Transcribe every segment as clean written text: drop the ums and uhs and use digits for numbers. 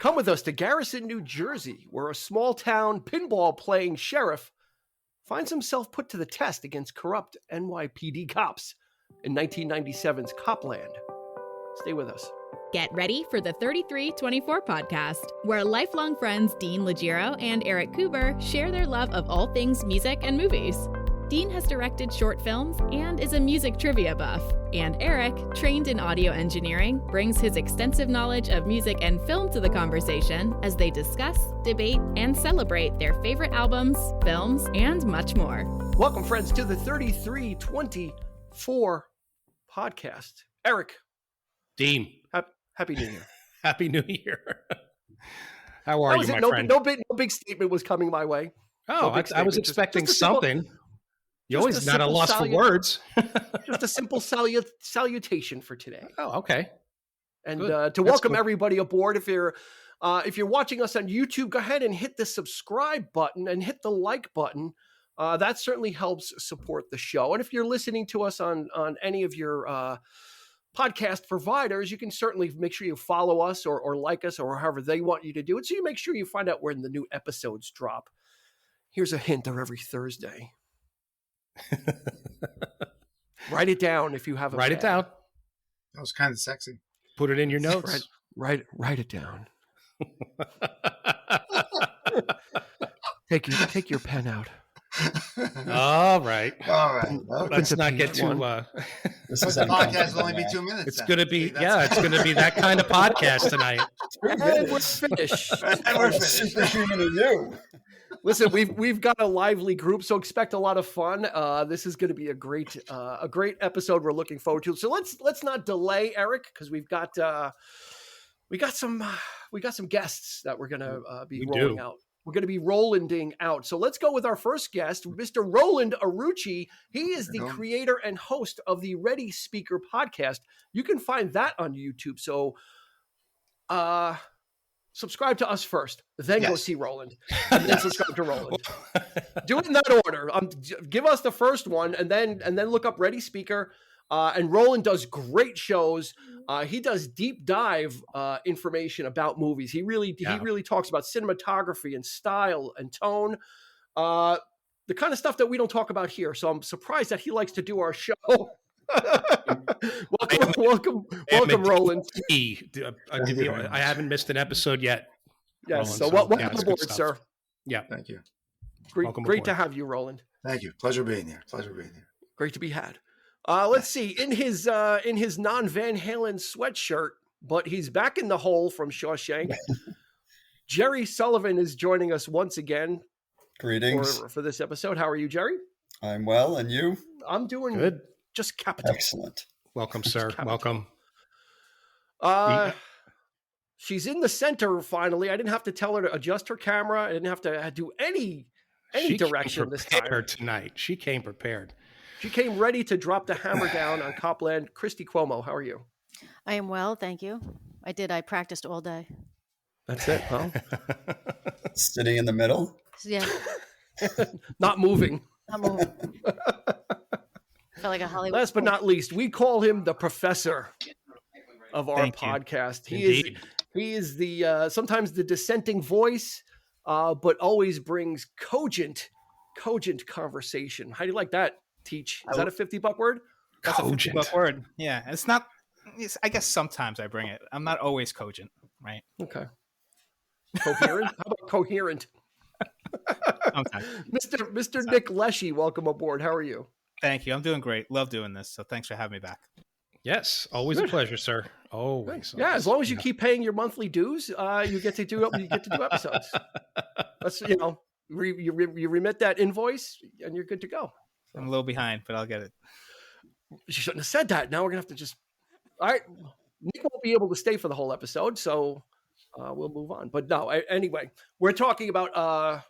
Come with us to Garrison, New Jersey, where a small-town pinball-playing sheriff finds himself put to the test against corrupt NYPD cops in 1997's Copland. Stay with us. Get ready for the 3324 podcast, where lifelong friends Dean Legiro and Eric Kuber share their love of all things music and movies. Dean has directed short films and is a music trivia buff. And Eric, trained in audio engineering, brings his extensive knowledge of music and film to the conversation as they discuss, debate, and celebrate their favorite albums, films, and much more. Welcome, friends, to the 3324 podcast. Eric. Dean. Happy New Year. Happy New Year. How are you, my friend? No big statement was coming my way. Oh, I was expecting something. You're always not at a loss for words. Just a simple salutation for today. Oh, okay. And to welcome everybody aboard. If you're watching us on YouTube, go ahead and hit the subscribe button and hit the like button. That certainly helps support the show. And if you're listening to us on any of your podcast providers, you can certainly make sure you follow us or like us or however they want you to do it. So you make sure you find out when the new episodes drop. Here's a hint: they're every Thursday. Write it down if you have a Write it down. That was kind of sexy. Put it in your notes. Write it down. Take your pen out. All right. Let's not get too. This podcast will only be 2 minutes. It's going to be it's going to be that kind of podcast tonight. And we're finished. Superhuman of you. Listen, we've got a lively group, so expect a lot of fun. This is going to be a great episode. We're looking forward to. So let's not delay, Eric, because we got some guests that we're going to be rolling out. We're going to be Rolanding out. So let's go with our first guest, Mr. Roland Uruci. He is the creator and host of the Ready Speaker podcast. You can find that on YouTube. So subscribe to us first, then go see Roland, and then subscribe to Roland. Do it in that order. Give us the first one, and then look up Ready Speaker. And Roland does great shows. He does deep dive information about movies. He really talks about cinematography and style and tone, the kind of stuff that we don't talk about here. So I'm surprised that he likes to do our show. welcome, Roland. I haven't missed an episode yet. Yes. Roland, welcome aboard, sir. Yeah. Thank you. Great to have you, Roland. Thank you. Pleasure being here. Great to be had. Let's see. In his non-Van Halen sweatshirt, but he's back in the hole from Shawshank. Gerry Sullinan is joining us once again. Greetings for this episode. How are you, Gerry? I'm well, and you? I'm doing good. Just capital. Excellent. Welcome, sir. Welcome. She's in the center finally. I didn't have to tell her to adjust her camera. I didn't have to do any direction this time. Tonight. She came prepared. She came ready to drop the hammer down on Copland. Christy Cuomo, how are you? I am well, thank you. I practiced all day. That's it, huh? Sitting in the middle? Yeah. Not moving. Felt like a Hollywood. Last but not least, we call him the professor of our podcast. He is the sometimes the dissenting voice, but always brings cogent conversation. How do you like that? Teach. Is that a $50 word? That's a $50 word. Yeah. I guess sometimes I bring it. I'm not always cogent, right? Okay. Coherent? How about coherent? Sometimes. Mr. Nick Leshi, welcome aboard. How are you? Thank you. I'm doing great. Love doing this. So thanks for having me back. Yes. Always a pleasure, sir. Always. Yeah. As long as you keep paying your monthly dues, you get to do episodes. That's, you remit that invoice and you're good to go. I'm a little behind, but I'll get it. You shouldn't have said that. Now we're going to have to just... All right. Nick won't be able to stay for the whole episode, so we'll move on. But no, anyway, we're talking about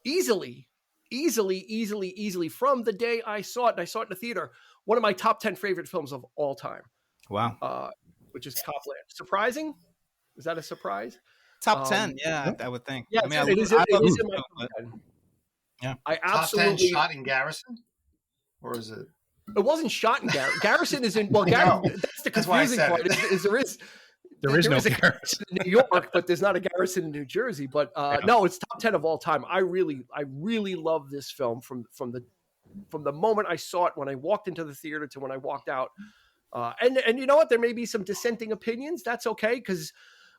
easily from the day I saw it, and I saw it in the theater, one of my top 10 favorite films of all time. Wow. Which is Copland. Surprising? Is that a surprise? Top 10, yeah, I would think. Yeah, it is in my top 10. Yeah. I absolutely... Top 10 shot in Garrison? Or is it... It wasn't shot in Garrison. Garrison is in... Well, that's the confusing part. Is there is... There is no a Garrison. Garrison in New York, but there's not a Garrison in New Jersey. But no, it's top 10 of all time. I really love this film from the moment I saw it, when I walked into the theater to when I walked out. And you know what? There may be some dissenting opinions. That's okay, because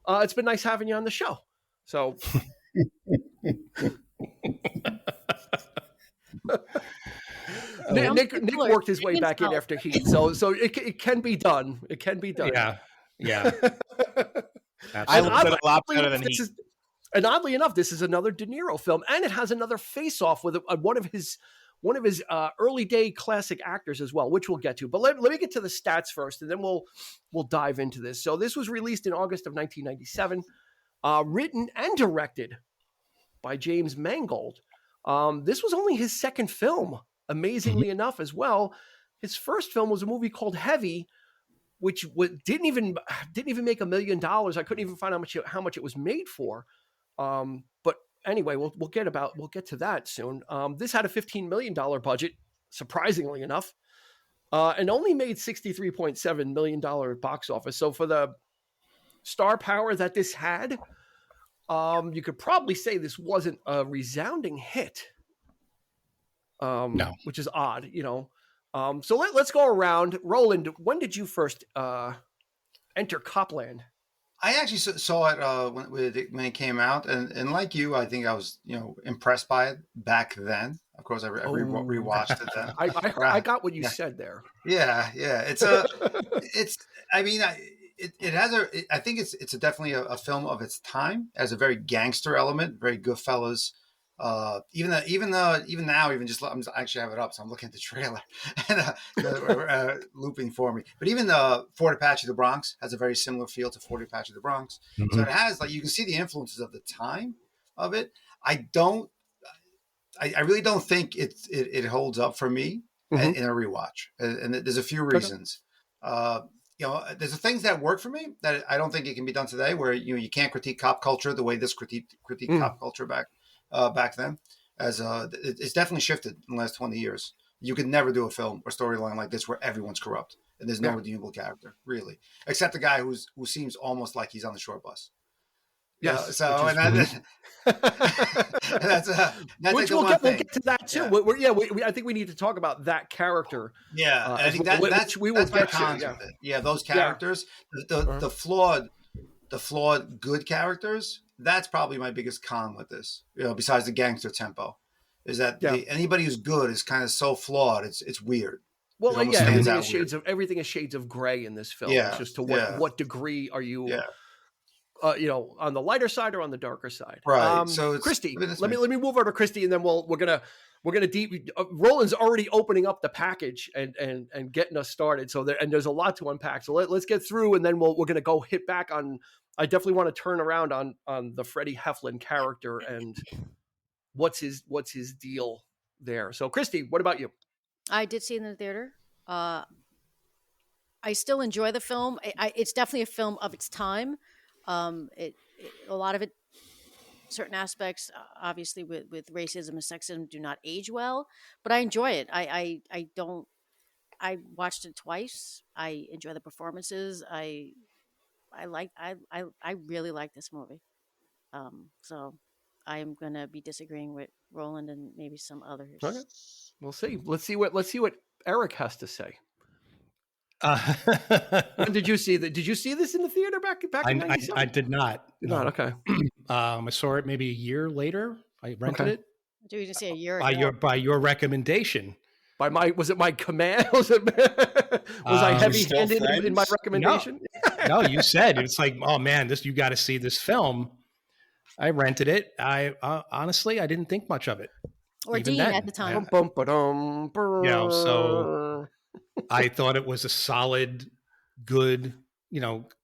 it's been nice having you on the show. So. Nick worked his way back in after Heat, so it can be done. It can be done. Yeah. I loved it a lot better than Heat. And oddly enough, this is another De Niro film, and it has another face-off with one of his early day classic actors as well, which we'll get to. But let me get to the stats first, and then we'll dive into this. So this was released in August of 1997, written and directed by James Mangold. This was only his second film, amazingly enough, as well. His first film was a movie called Heavy, which didn't even make $1 million. I couldn't even find how much it was made for. But anyway, we'll get to that soon. This had a $15 million budget, surprisingly enough, and only made $63.7 million box office. So for the star power that this had, you could probably say this wasn't a resounding hit. No, which is odd, you know. So let's go around. Roland, when did you first enter Copland? I actually saw it when it came out, and like you, I think I was impressed by it back then. Of course, I rewatched it then. I got what you said there. Yeah. It's I mean, it has I think it's definitely a film of its time. It has a very gangster element, very Goodfellas. Even now, I'm actually have it up, so I'm looking at the trailer and looping for me. But even Fort Apache the Bronx has a very similar feel to Fort Apache the Bronx. Mm-hmm. So it has, like, you can see the influences of the time of it. I really don't think it holds up for me in a rewatch, and there's a few reasons. There's things that work for me that I don't think it can be done today, where you can't critique cop culture the way this critique cop culture back then, as it's definitely shifted in the last 20 years. You could never do a film or storyline like this where everyone's corrupt and there's no redeemable character, really, except the guy who seems almost like he's on the short bus. Yes. That's which we'll get to that too. Yeah. I think we need to talk about that character. Yeah, I think that's my cons with it. Yeah, those characters, the flawed good characters. That's probably my biggest con with this. Besides the gangster tempo, is that anybody who's good is kind of so flawed. It's weird. Well, everything is shades of gray in this film. Yeah, it's just to what degree are you? Yeah. On the lighter side or on the darker side. Right. So Christy, let me move over to Christy, and then we're gonna deep. Roland's already opening up the package and getting us started. So there's a lot to unpack. So let's get through, and then we're gonna go hit back on. I definitely want to turn around on the Freddie Heflin character and what's his deal there. So Christy, what about you? I did see it in the theater. I still enjoy the film. It's definitely a film of its time. A lot of it, certain aspects, obviously with racism and sexism, do not age well, but I enjoy it. I watched it twice. I enjoy the performances. I really like this movie. So I'm gonna be disagreeing with Roland and maybe some others. Okay. We'll see. Let's see what Eric has to say. When did you see that? Did you see this in the theater back in 97? I did not. Okay. I saw it maybe a year later. I rented it. Did you just say a year ago? By your recommendation. Was it my command? Was I heavy-handed in my recommendation? No, you said it's like, oh man, you got to see this film. I rented it. I honestly, I didn't think much of it. Or Dean at the time. So I thought it was a solid, good,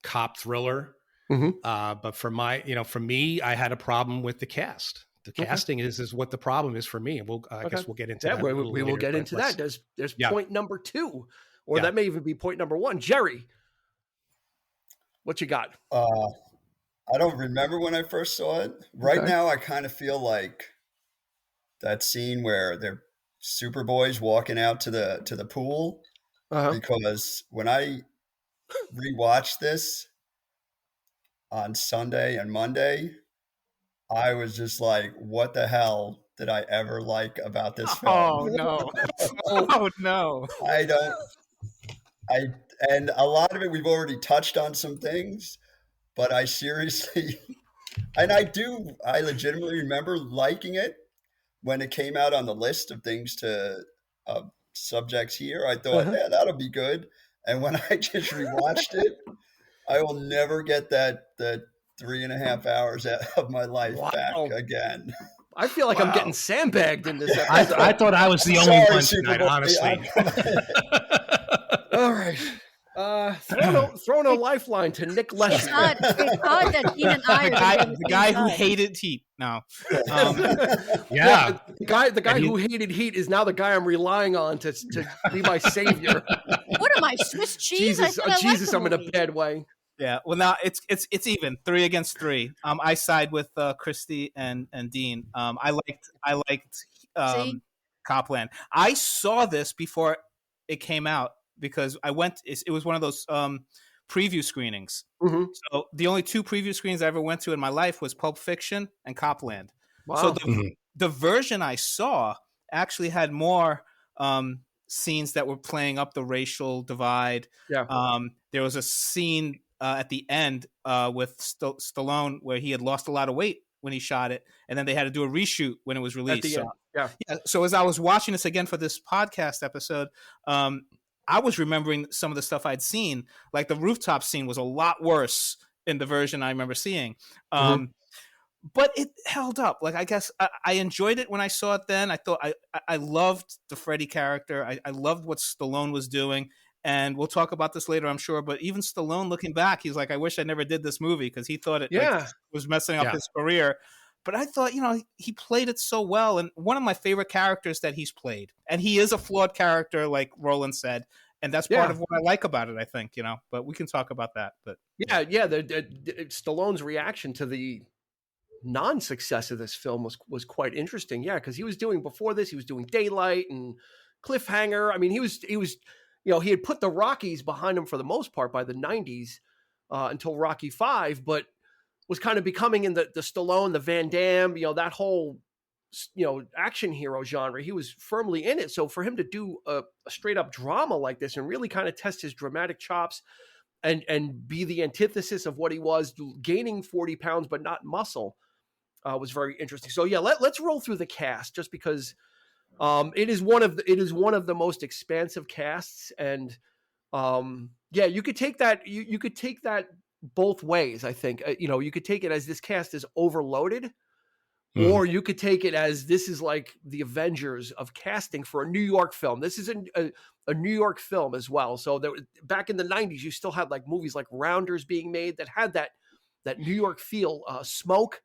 cop thriller. Mm-hmm. But for me, I had a problem with the cast. The casting is what the problem is for me. And I guess we'll get into that. We will get into that. There's point number 2, or that may even be point number 1. Gerry, what you got? I don't remember when I first saw it. Right now, I kind of feel like that scene where they're Superboys walking out to the pool, because when I rewatched this, on Sunday and Monday, I was just like, what the hell did I ever like about this film? Oh no. Oh no. And a lot of it, we've already touched on some things, but I seriously, and I legitimately remember liking it when it came out on the list of things to subjects here. I thought, yeah, that'll be good. And when I just rewatched it, I will never get that 3.5 hours of my life back again. I feel like I'm getting sandbagged in this episode. I thought I was the only one tonight, honestly. All right. Throwing a lifeline to Nick Leshi. It's odd that Dean and I are the guy who hated Heat. No. Yeah. The guy who hated Heat is now the guy I'm relying on to be my savior. What am I, Swiss cheese? Jesus, I'm in a bad way. Yeah. Well, now it's even 3 against 3. I side with Christy and Dean. I liked Copland. I saw this before it came out because I went. It was one of those preview screenings. Mm-hmm. So the only 2 preview screenings I ever went to in my life was Pulp Fiction and Copland. Wow. So the version I saw actually had more scenes that were playing up the racial divide. Yeah. There was a scene at the end with Stallone where he had lost a lot of weight when he shot it, and then they had to do a reshoot when it was released. At the end. Yeah. So as I was watching this again for this podcast episode, I was remembering some of the stuff I'd seen. Like the rooftop scene was a lot worse in the version I remember seeing. But it held up. Like, I guess I enjoyed it when I saw it then. I thought I loved the Freddy character. I loved what Stallone was doing. And we'll talk about this later, I'm sure. But even Stallone, looking back, he's like, I wish I never did this movie because he thought it was messing up his career. But I thought, he played it so well. And one of my favorite characters that he's played. And he is a flawed character, like Roland said. And that's part of what I like about it, I think, But we can talk about that. But Stallone's reaction to the non-success of this film was quite interesting. Yeah, because he was doing Daylight and Cliffhanger. I mean, he was he had put the Rockies behind him for the most part by the 90s until Rocky V, but was kind of becoming in the Stallone, the Van Damme, that whole action hero genre. He was firmly in it. So for him to do a straight up drama like this and really kind of test his dramatic chops and be the antithesis of what he was, gaining 40 pounds but not muscle, was very interesting. So yeah, let's roll through the cast just because it is one of the most expansive casts, and you could take that you could take that both ways. I think you could take it as this cast is overloaded, or you could take it as this is like the Avengers of casting for a New York film. This is a New York film as well. So back in the 90s, you still had like movies like Rounders being made that had that New York feel. Smoke,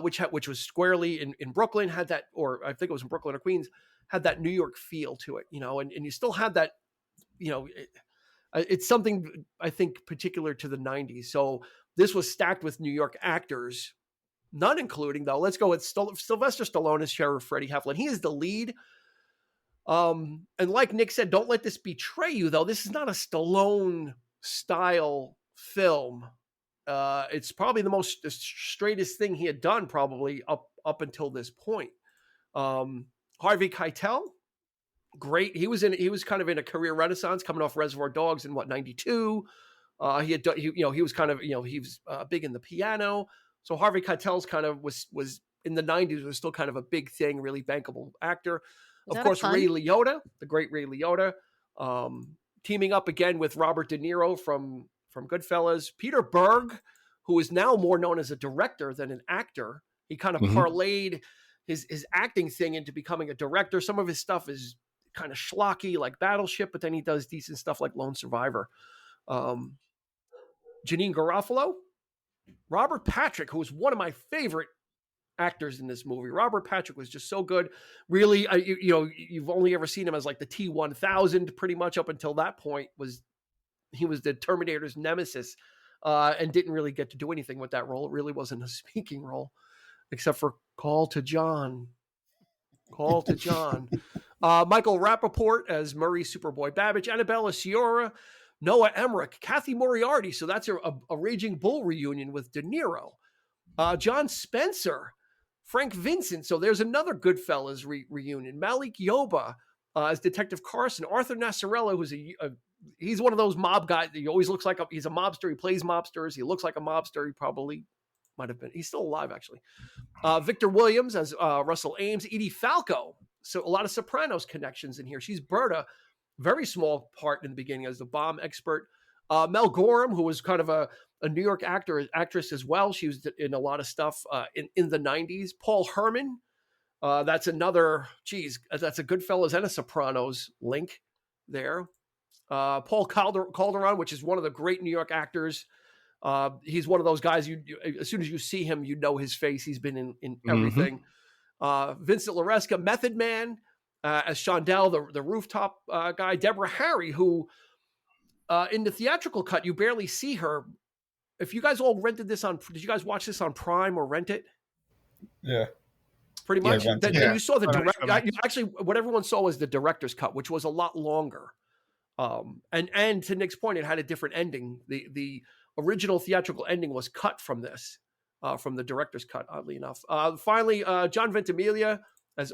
which was squarely in Brooklyn, had that, or I think it was in Brooklyn or Queens, had that New York feel to it, and you still had that, it's something I think particular to the 90s. So this was stacked with New York actors, none including, though, let's go with Sylvester Stallone as Sheriff Freddie Heflin. He is the lead. And like Nick said, don't let this betray you, though. This is not a Stallone style film. It's probably the straightest thing he had done probably up until this point. Harvey Keitel, great. He was kind of in a career renaissance coming off Reservoir Dogs in 92. He was kind of, he was big in the piano. So Harvey Keitel's kind of was in the 90s was still kind of a big thing, really bankable actor. Of course, Ray Liotta, the great Ray Liotta, teaming up again with Robert De Niro from Goodfellas. Peter Berg, who is now more known as a director than an actor. He kind of parlayed his acting thing into becoming a director. Some of his stuff is kind of schlocky like Battleship, but then he does decent stuff like Lone Survivor. Janine Garofalo, Robert Patrick, who was one of my favorite actors in this movie. Robert Patrick was just so good. Really, you've only ever seen him as like the T-1000 pretty much up until that point. He was the Terminator's nemesis, and didn't really get to do anything with that role. It really wasn't a speaking role, except for Call to John. Michael Rappaport as Murray Superboy Babbage. Annabella Sciorra, Noah Emmerich, Kathy Moriarty. So that's a Raging Bull reunion with De Niro. John Spencer, Frank Vincent. So there's another Goodfellas reunion. Malik Yoba as Detective Carson. Arthur Nasarello, who's he's one of those mob guys. He always looks like he's a mobster. He plays mobsters. He looks like a mobster. He probably might have been. He's still alive, actually. Victor Williams as Russell Ames. Edie Falco. So a lot of Sopranos connections in here. She's Berta. Very small part in the beginning as the bomb expert. Mel Gorham, who was kind of a New York actress as well. She was in a lot of stuff in the 90s. Paul Herman. That's another, that's a Goodfellas and a Sopranos link there. Paul Calderon, which is one of the great New York actors. He's one of those guys, you as soon as you see him, you know his face. He's been in everything. Vincent Loresca, Method Man, as Shondell, the rooftop guy. Deborah Harry, who in the theatrical cut, you barely see her. If you guys all rented this did you guys watch this on Prime or rent it? Yeah. Pretty much. Yeah, Then you saw the direct. Actually, what everyone saw was the director's cut, which was a lot longer. And to Nick's point, it had a different ending. The original theatrical ending was cut from this, from the director's cut. Oddly enough, finally, John Ventimiglia as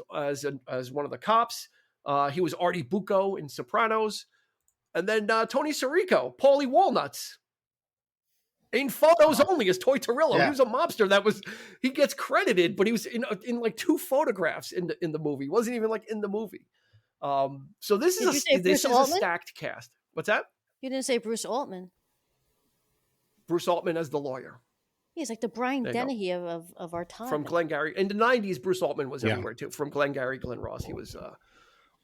one of the cops. He was Artie Bucco in Sopranos, and then Tony Sirico, Paulie Walnuts. In photos only as Toy Torillo. Yeah. He was a mobster he gets credited, but he was in like 2 photographs in the movie. He wasn't even like in the movie. So this is a stacked cast. What's that? You didn't say Bruce Altman. Bruce Altman as the lawyer. He's like the Brian Dennehy of our time. From Glengarry. In the 90s, Bruce Altman was everywhere too. From Glengarry, Glen Ross. He was,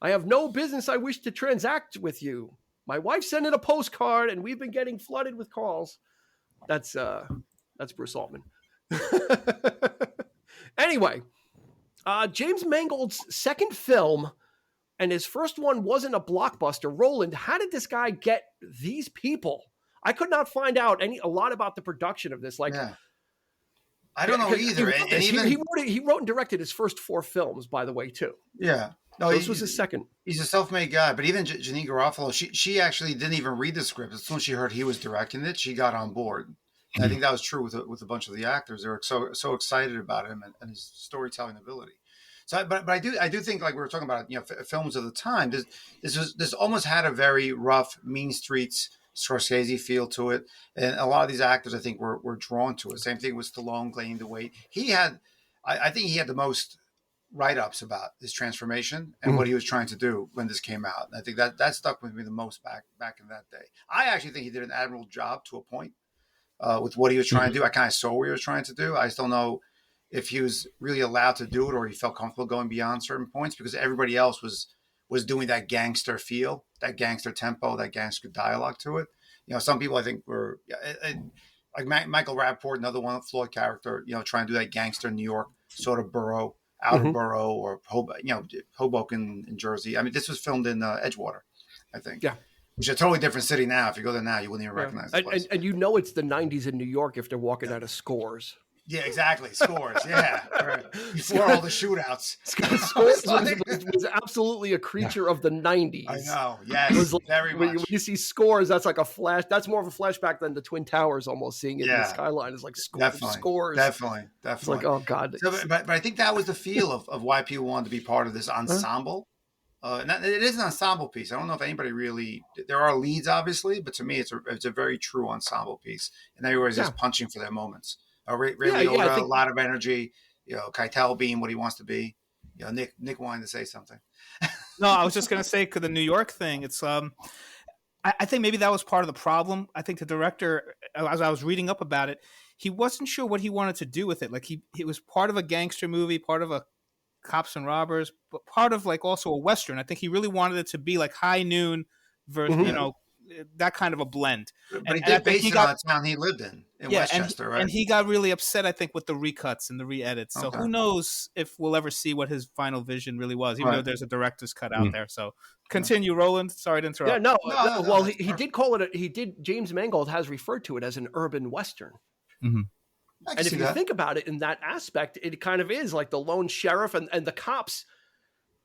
I have no business I wish to transact with you. My wife sent in a postcard and we've been getting flooded with calls. That's Bruce Altman. Anyway, James Mangold's second film, and his first one wasn't a blockbuster. Roland, how did this guy get these people? I could not find out a lot about the production of this. Like, I don't know either. He wrote and directed his first 4 films, by the way, too. Yeah. No, this was his second. He's a self-made guy, but even Janeane Garofalo, she actually didn't even read the script. As soon as she heard he was directing it, she got on board. And I think that was true with a bunch of the actors. They were so excited about him and his storytelling ability. So, but I do think, like we were talking about, films of the time. This almost had a very rough, mean streets Scorsese feel to it, and a lot of these actors I think were drawn to it. Same thing with Stallone, gaining the weight. I think he had the most write-ups about his transformation and what he was trying to do when this came out. And I think that stuck with me the most back in that day. I actually think he did an admirable job to a point with what he was trying to do. I kind of saw what he was trying to do. I still don't know if he was really allowed to do it or he felt comfortable going beyond certain points because everybody else was doing that gangster feel, that gangster tempo, that gangster dialogue to it. Some people I think were like Michael Rappaport, another one, flawed character, trying to do that gangster New York sort of borough, outer borough, or Hoboken in Jersey. I mean, this was filmed in Edgewater, I think. Yeah. Which is a totally different city now. If you go there now, you wouldn't even recognize the place. And it's the 90s in New York if they're walking out of Scores. Yeah, exactly. Scores. Yeah. Right. Before all the shootouts. Scores was absolutely a creature of the 90s. I know. Yes. Very much. When you see Scores, that's like a flash. That's more of a flashback than the Twin Towers almost seeing it in the skyline. It's like Scores. Definitely. It's like, oh, God. So, but I think that was the feel of why people wanted to be part of this ensemble. And it is an ensemble piece. I don't know if anybody really. There are leads, obviously, but to me, it's a very true ensemble piece, and everybody's just punching for their moments. Ray Liotta, a lot of energy. Keitel being what he wants to be. Nick wanting to say something. No, I was just going to say, the New York thing. It's I think maybe that was part of the problem. I think the director, as I was reading up about it, he wasn't sure what he wanted to do with it. Like he was part of a gangster movie, part of a cops and robbers, but part of like also a Western. I think he really wanted it to be like High Noon versus, that kind of a blend. But he did base it on the town he lived in Westchester, right? And he got really upset, I think, with the recuts and the re-edits. So who knows if we'll ever see what his final vision really was, even though there's a director's cut out there. So continue, Roland. Sorry to interrupt. Yeah, no. Well, he did call it, James Mangold has referred to it as an urban Western. Mm-hmm. And if you think about it in that aspect, it kind of is like the lone sheriff and the cops.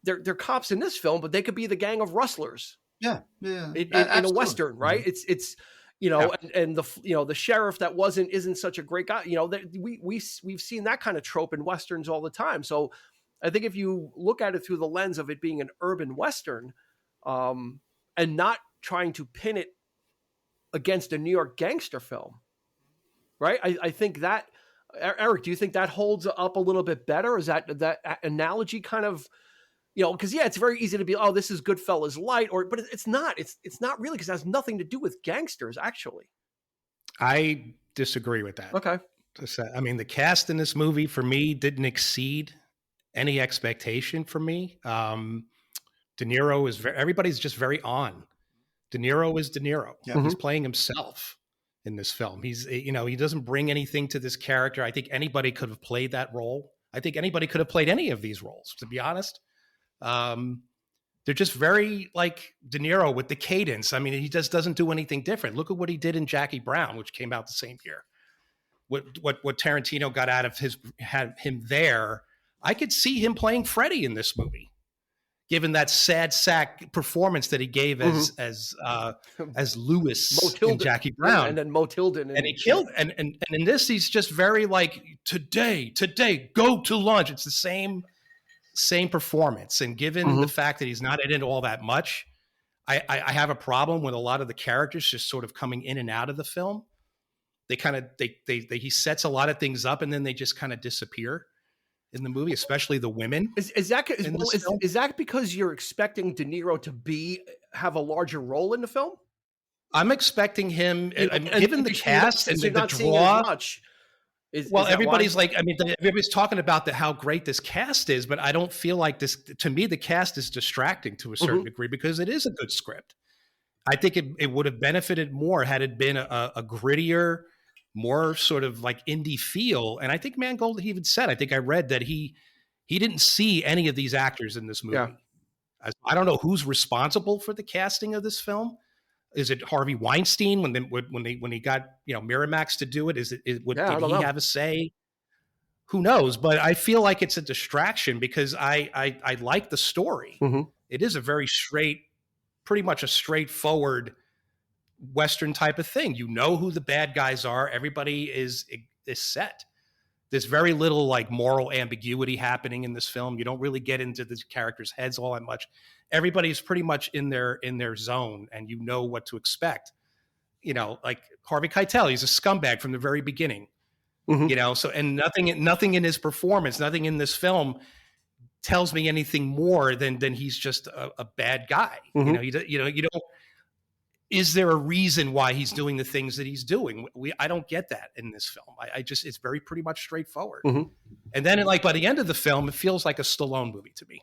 They're cops in this film, but they could be the gang of rustlers Yeah, yeah, in a Western, right? It's and the sheriff that isn't such a great guy. We've seen that kind of trope in Westerns all the time. So I think if you look at it through the lens of it being an urban Western, and not trying to pin it against a New York gangster film, right? I think that, Eric, do you think that holds up a little bit better? Is that analogy kind of, because it's very easy to be, oh, this is Goodfellas light, but it's not. It's not really, because it has nothing to do with gangsters, actually. I disagree with that. Okay. I mean, the cast in this movie for me didn't exceed any expectation for me. De Niro is everybody's just very on. De Niro is De Niro. Yeah. He's playing himself in this film. He's, he doesn't bring anything to this character. I think anybody could have played that role. I think anybody could have played any of these roles, to be honest. They're just very like De Niro with the cadence. I mean, he just doesn't do anything different. Look at what he did in Jackie Brown, which came out the same year. What Tarantino got out of had him there. I could see him playing Freddy in this movie, given that sad sack performance that he gave as Lewis in Jackie Brown, and then Mo Tilden, and he killed. And in this, he's just very like today, go to lunch. It's the same performance. And given the fact that he's not in it all that much, I have a problem with a lot of the characters just sort of coming in and out of the film. He sets a lot of things up and then they just kind of disappear in the movie, especially the women. Is that because you're expecting De Niro to have a larger role in the film? I'm expecting him, given the cast and the draw. Everybody's everybody's talking about how great this cast is, but I don't feel like this. To me, the cast is distracting to a certain degree because it is a good script. I think it would have benefited more had it been a grittier, more sort of like indie feel. And I think Mangold even said, I think I read that he didn't see any of these actors in this movie. Yeah. I don't know who's responsible for the casting of this film. Is it Harvey Weinstein when he got Miramax to do it? Did he have a say? Who knows? But I feel like it's a distraction because I like the story. It is a very pretty much a straightforward Western type of thing. You know who the bad guys are. Everybody is set. There's very little like moral ambiguity happening in this film. You don't really get into the characters' heads all that much. Everybody's pretty much in their zone, and you know what to expect. Like Harvey Keitel, he's a scumbag from the very beginning. So and nothing in his performance, nothing in this film tells me anything more than he's just a bad guy. You don't. Is there a reason why he's doing the things that he's doing? I don't get that in this film. It's very pretty much straightforward. And then by the end of the film, it feels like a Stallone movie to me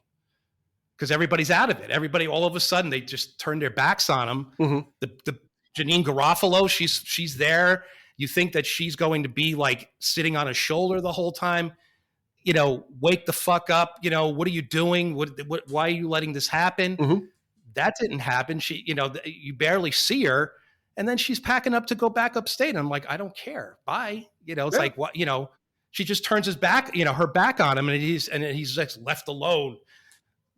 because everybody's out of it. Everybody, all of a sudden, they just turn their backs on him. The Janine Garofalo, she's there. You think that she's going to be like sitting on his shoulder the whole time. Wake the fuck up. What are you doing? Why are you letting this happen? That didn't happen. She, you barely see her, and then she's packing up to go back upstate. And I'm like, I don't care. Bye. It's like what, she just turns her back on him, and he's just left alone,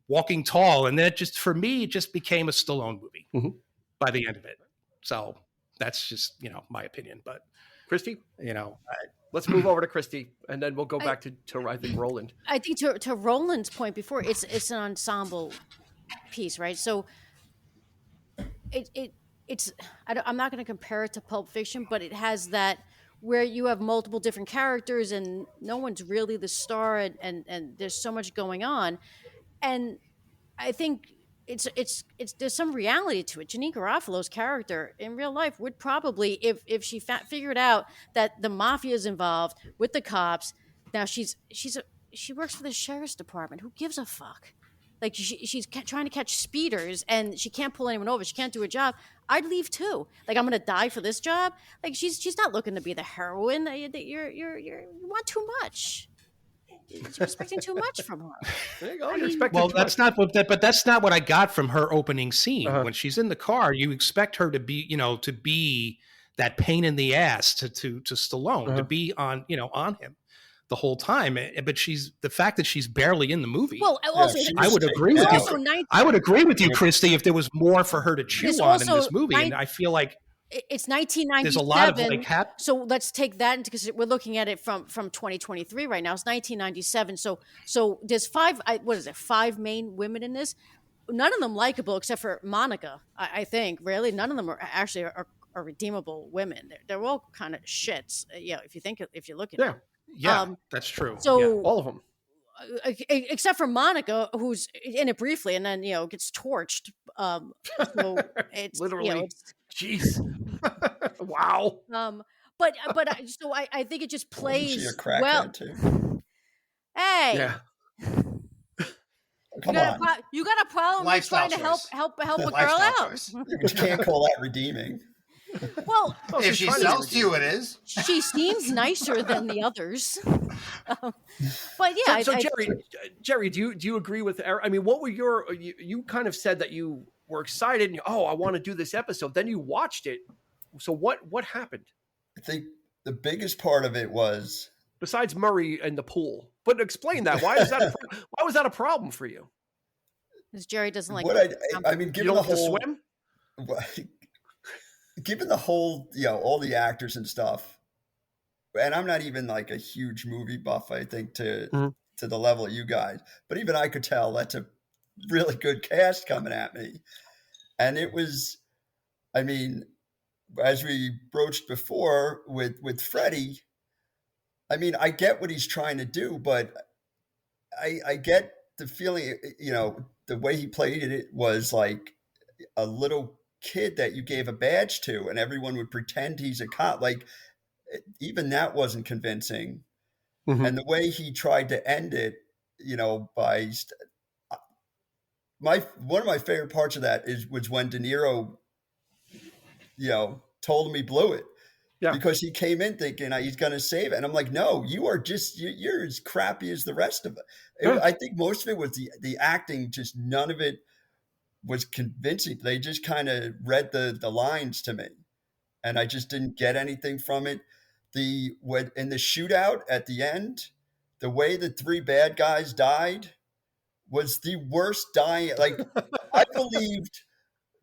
walking tall. And then for me, it just became a Stallone movie by the end of it. So that's just, my opinion. But Christy, let's move over to Christy, and then we'll go back to I think Roland. I think to Roland's point before, it's an ensemble piece, right? So I'm not going to compare it to Pulp Fiction, but it has that where you have multiple different characters and no one's really the star, and there's so much going on, and I think it's there's some reality to it. Janine Garofalo's character in real life would probably, if she figured out that the mafia is involved with the cops, now she works for the sheriff's department. Who gives a fuck? Like she's trying to catch speeders and she can't pull anyone over. She can't do her job. I'd leave too. Like, I'm gonna die for this job. Like she's not looking to be the heroine. You want too much. You're expecting too much from her. There you go. That's not what I got from her opening scene. When she's in the car, you expect her to be that pain in the ass to Stallone, to be on him. the whole time. But the fact that she's barely in the movie. Well, also, I would agree with you. I would agree with you, Christy, if there was more for her to chew on in this movie. And I feel like it's 1997. There's a lot of like so let's take that into because we're looking at it from 2023 right now. It's 1997. So there's five main women in this. None of them likable except for Monica. I think really none of them are actually are redeemable women. They're all kind of shits. If you look at it. Yeah, that's true. So all of them. Except for Monica, who's in it briefly and then gets torched. So it's literally, jeez, wow. But so I think it just plays well. Too? Hey, yeah. You got a problem with trying to help a girl out. You can't call that redeeming. Well, if she sells to you, it is. She seems nicer than the others. But yeah. So Gerry, do you agree with Eric? I mean, what were you kind of said that you were excited and I want to do this episode. Then you watched it. So what happened? I think the biggest part of it was besides Murray and the pool. But explain that. Why was that a problem for you? Because Gerry doesn't like. I mean, given the whole swim. Given the whole, all the actors and stuff, and I'm not even like a huge movie buff, I think, to the level of you guys, but even I could tell that's a really good cast coming at me. And it was, I mean, as we broached before with Freddie, I mean, I get what he's trying to do, but I get the feeling, the way he played it was like a little kid that you gave a badge to and everyone would pretend he's a cop. Like even that wasn't convincing. And the way he tried to end it, by one of my favorite parts of that was when De Niro, told him he blew it. Yeah. Because he came in thinking he's going to save it. And I'm like, no, you're as crappy as the rest of it. Yeah. I think most of it was the acting, just none of it was convincing. They just kind of read the lines to me, and I just didn't get anything from it. In the shootout at the end, the way the three bad guys died was the worst dying. Like I believed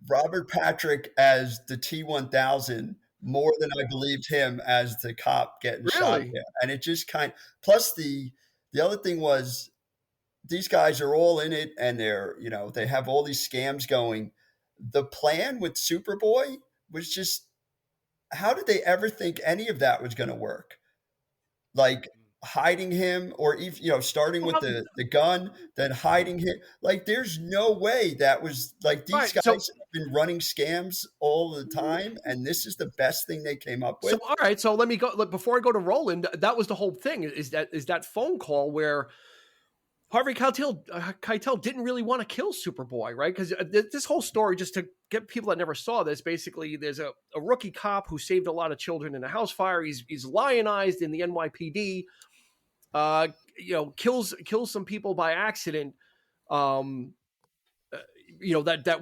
Robert Patrick as the T-1000 more than I believed him as the cop getting shot. And it just plus the other thing was, these guys are all in it and they're, they have all these scams going. The plan with Superboy was just, how did they ever think any of that was going to work? Like hiding him or, starting with the gun, then hiding him. Like there's no way that was like these guys have been running scams all the time. And this is the best thing they came up with. So, all right. So let me go, look, before I go to Roland, that was the whole thing is that phone call where Harvey Keitel didn't really want to kill Superboy, right? Because this whole story, just to get people that never saw this, basically there's a rookie cop who saved a lot of children in a house fire. He's lionized in the NYPD, kills some people by accident, that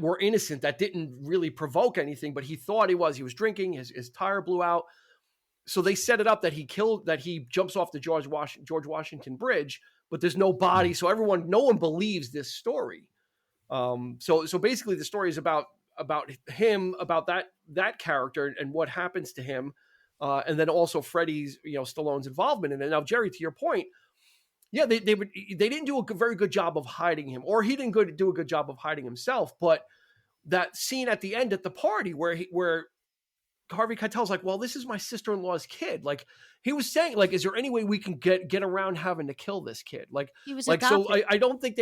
were innocent, that didn't really provoke anything, but he thought he was drinking, his tire blew out. So they set it up that he jumps off the George Washington Bridge, but there's no body. So no one believes this story. So basically the story is about him, about that character and what happens to him. And then also Freddie's, Stallone's involvement in it. Now, Gerry, to your point, yeah, they didn't do a very good job of hiding him, or he didn't do a good job of hiding himself. But that scene at the end at the party where Harvey Keitel's like, well, this is my sister-in-law's kid. Like he was saying, like, is there any way we can get around having to kill this kid? Like, he was adopted. So I don't think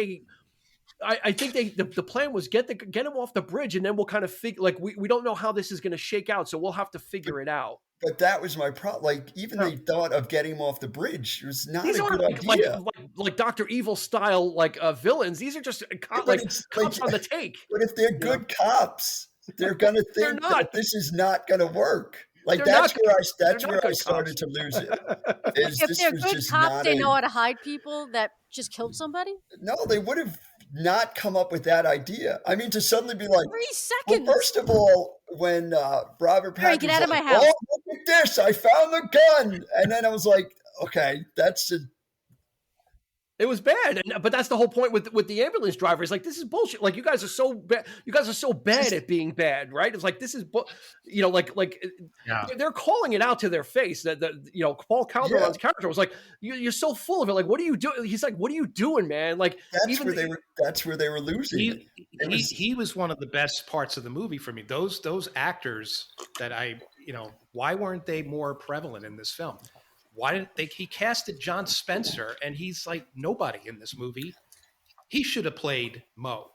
I think the plan was get him off the bridge, and then we'll kind of figure, like, we don't know how this is going to shake out. So we'll have to figure it out. But that was my problem. Like, even the thought of getting him off the bridge was not a good idea. Like Dr. Evil style, villains. These are just cops on the take. But if they're good cops, they're going to think that this is not going to work. Like that's where I started to lose it. If they're good cops, they know how to hide people that just killed somebody? No, they would have not come up with that idea. I mean, to suddenly be like, 3 seconds. Well, first of all, when Robert Patrick get out of my house. Oh, look at this! I found the gun, and then I was like, okay, that's It was bad, but that's the whole point with the ambulance drivers. Like, this is bullshit. Like, you guys are so bad. You guys are so bad at being bad, right? It's like, this is, they're calling it out to their face. That Paul Calderon's character was like, you're so full of it. Like, what are you doing? He's like, what are you doing, man? Like, that's where they were losing. He was one of the best parts of the movie for me. Those actors that why weren't they more prevalent in this film? Why didn't he casted John Spencer, and he's like nobody in this movie. He should have played Mo.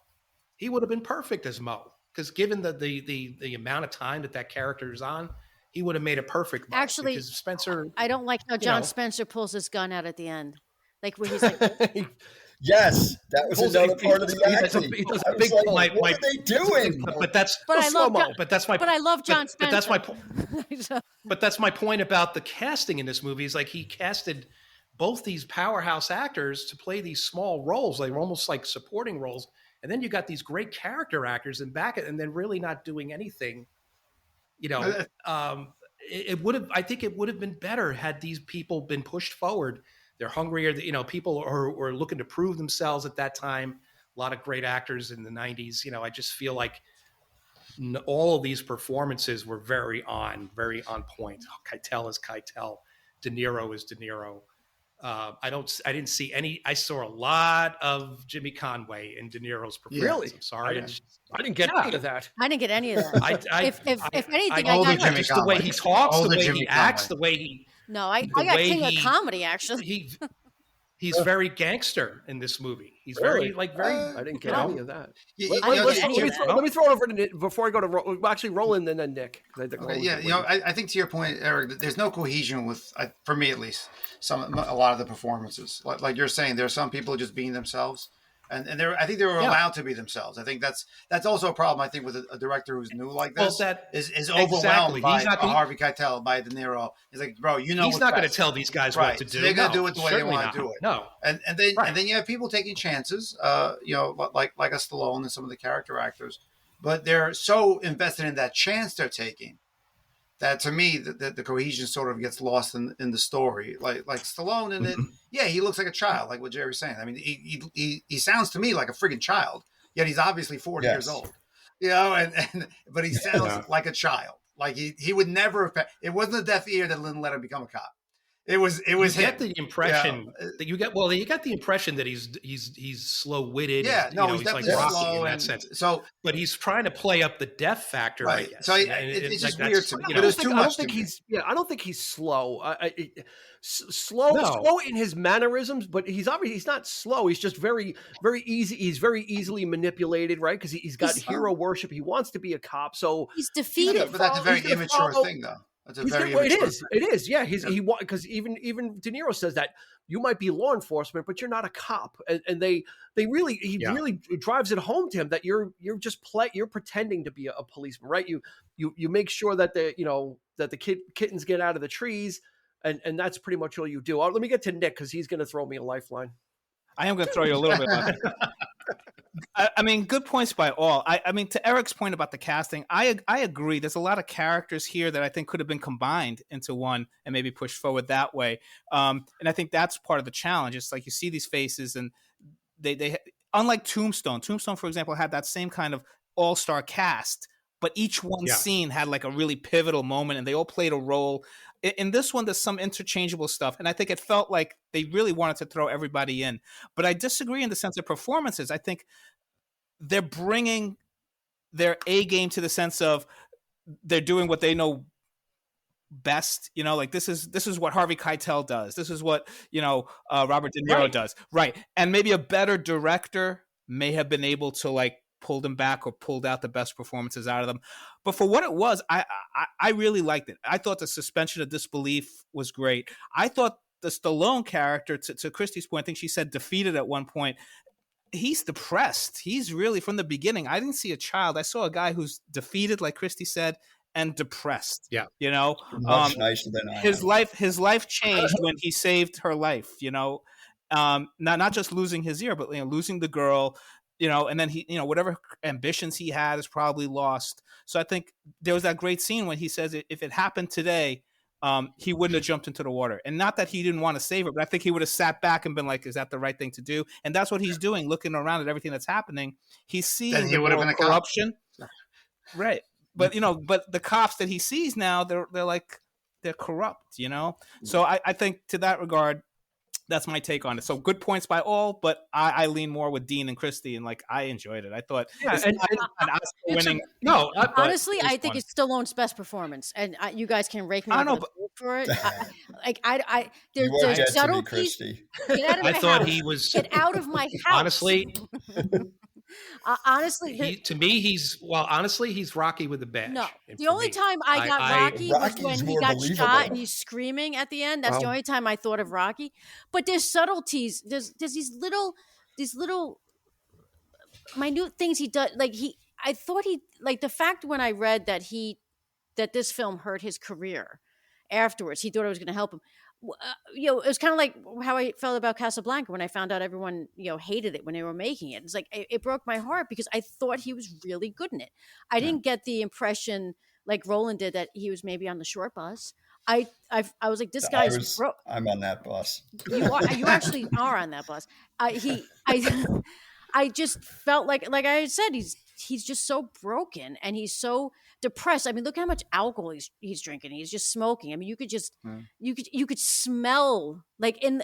He would have been perfect as Mo, because given the amount of time that character is on, he would have made a perfect Mo. Actually, because Spencer, I don't like how John Spencer pulls his gun out at the end, like where he's like. Yes, that was another part of the acting. He does a big pull. What are they doing? But I love John Spencer. But that's my point. But that's my point about the casting in this movie. Is like he casted both these powerhouse actors to play these small roles, like almost like supporting roles, and then you got these great character actors and and then really not doing anything. It would have. I think it would have been better had these people been pushed forward. They're hungrier. People are looking to prove themselves at that time. A lot of great actors in the 90s. I just feel like all of these performances were very on point. Keitel is Keitel. De Niro is De Niro. I didn't see any. I saw a lot of Jimmy Conway in De Niro's performance. Really? I'm sorry. I didn't get any of that. I didn't get any of that. If anything, I got just the way he talks, the way he acts, the way he. No, I got King of Comedy, actually. He's very gangster in this movie. He's very. I didn't get any of that. Let me throw it over to Nick before I go to Roland and then Nick. I think to your point, Eric, there's no cohesion for me at least, a lot of the performances. Like you're saying, there are some people just being themselves. And I think they were allowed to be themselves. I think that's also a problem. I think with a director who's new like this is overwhelmed by Harvey Keitel, by De Niro. He's like, bro, he's not going to tell these guys what to do. So they're going to do it the way they want to do it. No, and then you have people taking chances, like a Stallone and some of the character actors, but they're so invested in that chance they're taking that to me the cohesion sort of gets lost in the story. Like Stallone in it, he looks like a child, like what Jerry's saying. I mean, he sounds to me like a friggin' child, yet he's obviously 40 years old. But he sounds like a child. Like he would never have. It wasn't a deaf ear that didn't let him become a cop. It was him. You get the impression that you got the impression that he's slow-witted. Yeah, he's like Rocky in that sense. So, but he's trying to play up the deaf factor, right? I guess. So it's just weird to me. I don't think he's slow. Slow in his mannerisms, but he's not slow. He's just very, very easy. He's very easily manipulated, right? Because he's got hero worship. He wants to be a cop, so he's defeated. But that's a very immature thing, though. It is. Yeah, because even De Niro says that you might be law enforcement, but you're not a cop, and he really drives it home to him that you're pretending to be a policeman, right? You make sure that the kittens get out of the trees, and that's pretty much all you do. Let me get to Nick because he's going to throw me a lifeline. I am going to throw you a little bit. I mean, good points by all. I mean, to Eric's point about the casting, I agree. There's a lot of characters here that I think could have been combined into one and maybe pushed forward that way. And I think that's part of the challenge. It's like you see these faces, and they unlike Tombstone. Tombstone, for example, had that same kind of all-star cast, but each one scene had like a really pivotal moment, and they all played a role. In this one, there's some interchangeable stuff, and I think it felt like they really wanted to throw everybody in. But I disagree in the sense of performances. I think they're bringing their A game to the sense of they're doing what they know best. Like this is what Harvey Keitel does. This is what Robert De Niro does, right? And maybe a better director may have been able to like pull them back or pulled out the best performances out of them. But for what it was, I really liked it. I thought the suspension of disbelief was great. I thought the Stallone character, to Christy's point, I think she said defeated at one point. He's depressed. He's really, from the beginning, I didn't see a child. I saw a guy who's defeated, like Christy said, and depressed. Yeah. Much nicer than I am. His life changed when he saved her life, not just losing his ear, but losing the girl, and then he, whatever ambitions he had is probably lost. So I think there was that great scene when he says, if it happened today, he wouldn't have jumped into the water. And not that he didn't want to save her, but I think he would have sat back and been like, is that the right thing to do? And that's what he's doing, looking around at everything that's happening. He's seeing the moral corruption. Right. But, but the cops that he sees now, they're corrupt, So I think to that regard, that's my take on it. So good points by all, but I lean more with Dean and Christy, and I enjoyed it. I thought, winning. No, honestly, I think it's Stallone's best performance, and you guys can rake me for it. There's subtleties. Get out of my house. Thought he was. Get out of my house. Honestly. Honestly, he's Rocky with a badge. No, the only time I got Rocky was when he got shot and he's screaming at the end. That's the only time I thought of Rocky. But there's subtleties. There's these little minute things he does. I thought the fact when I read that this film hurt his career afterwards, he thought it was going to help him. It was kind of like how I felt about Casablanca when I found out everyone, hated it when they were making it. It's like, it broke my heart because I thought he was really good in it. I didn't get the impression like Roland did that he was maybe on the short bus. I was like, this guy's broke. I'm on that bus. You actually are on that bus. I just felt like I said, he's just so broken and he's so depressed. I mean, look how much alcohol he's drinking. He's just smoking. I mean, you could just you could smell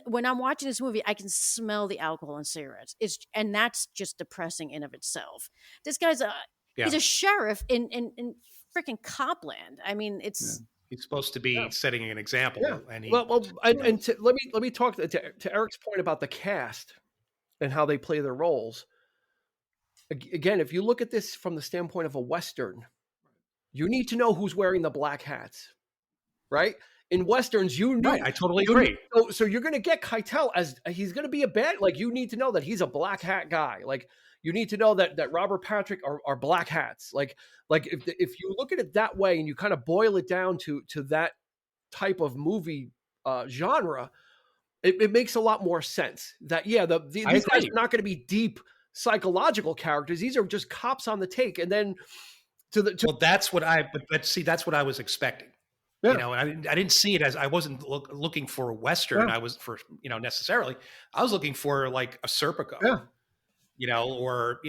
when I'm watching this movie, I can smell the alcohol and cigarettes. And that's just depressing in of itself. This guy's he's a sheriff in freaking Copland. I mean, it's he's supposed to be setting an example. Yeah. And let me talk to Eric's point about the cast and how they play their roles. Again, if you look at this from the standpoint of a Western, you need to know who's wearing the black hats, right? In Westerns, I totally agree. So you're going to get Keitel as he's going to be a bad, you need to know that he's a black hat guy. You need to know that Robert Patrick are black hats. If you look at it that way and you kind of boil it down to that type of movie genre, it makes a lot more sense that, these guys are not going to be deep psychological characters. These are just cops on the take. And then that's what that's what I was expecting. Yeah. I didn't see it as, I wasn't looking for a Western. I was necessarily, I was looking for like a Serpico, or,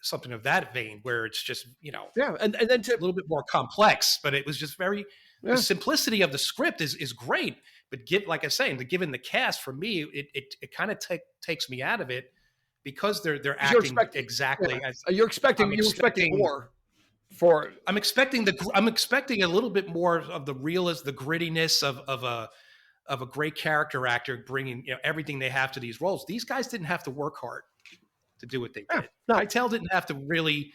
something of that vein where it's just, and then a little bit more complex, but it was just very, the simplicity of the script is great, but given the cast, for me, it kind of takes me out of it because they're acting exactly as you're expecting more. I'm expecting a little bit more of the realism, the grittiness of a great character actor bringing everything they have to these roles. These guys didn't have to work hard to do what they did. No. Keitel didn't have to really,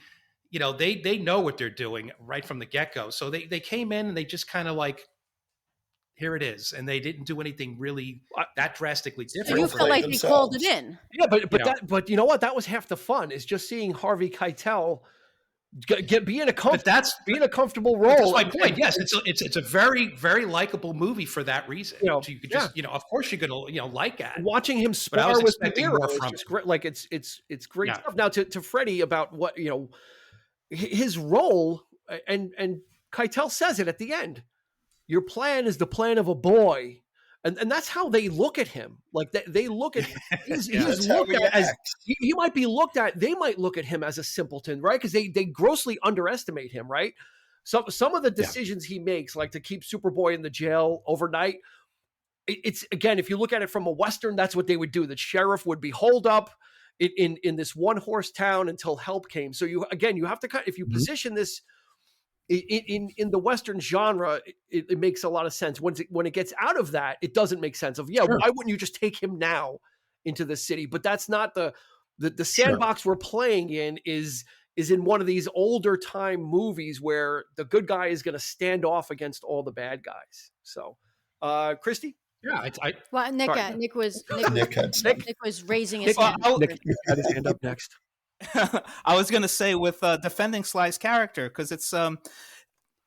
they know what they're doing right from the get-go. So they came in and they just kind of here it is, and they didn't do anything really that drastically different. So you feel like they called it in. Yeah, but you know what? That was half the fun, is just seeing Harvey Keitel be in a comfortable role. That's my point. Yes, it's a very, very likable movie for that reason. So you could just of course you're gonna like it. Watching him spar with De Niro is just great. It's great stuff. Now to Freddie about what his role, and Keitel says it at the end. Your plan is the plan of a boy. And that's how they look at him. They look at he's looked at as he might be looked at. They might look at him as a simpleton, right? Because they grossly underestimate him, right? Some of the decisions he makes, like to keep Superboy in the jail overnight. It's again, if you look at it from a Western, that's what they would do. The sheriff would be holed up in this one horse town until help came. So you have to if you position this in the Western genre, it makes a lot of sense. When it gets out of that, it doesn't make sense why wouldn't you just take him now into the city? But that's not the sandbox we're playing in is in one of these older time movies where the good guy is going to stand off against all the bad guys. So, Christy? Yeah, Nick was raising his hand. Nick had his hand up next. I was going to say with defending Sly's character, because it's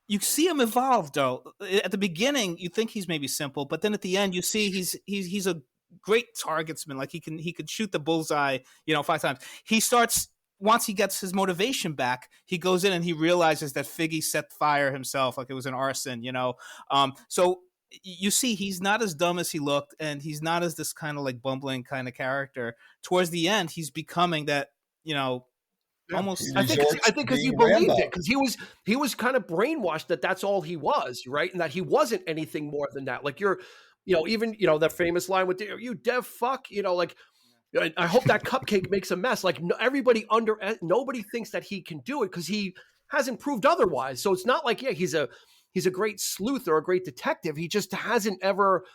you see him evolve. Though at the beginning you think he's maybe simple, but then at the end you see he's a great targetsman. Like he could shoot the bullseye 5 times. He starts, once he gets his motivation back, he goes in and he realizes that Figgy set fire himself, like it was an arson. So you see he's not as dumb as he looked, and he's not as this kind of like bumbling kind of character. Towards the end, he's becoming that, almost. I think because he believed it, because he was kind of brainwashed that that's all he was, right, and that he wasn't anything more than that. Like even that famous line with "you deaf fuck," like. I hope that cupcake makes a mess. Like nobody thinks that he can do it because he hasn't proved otherwise. So it's not like, he's a great sleuth or a great detective. He just hasn't ever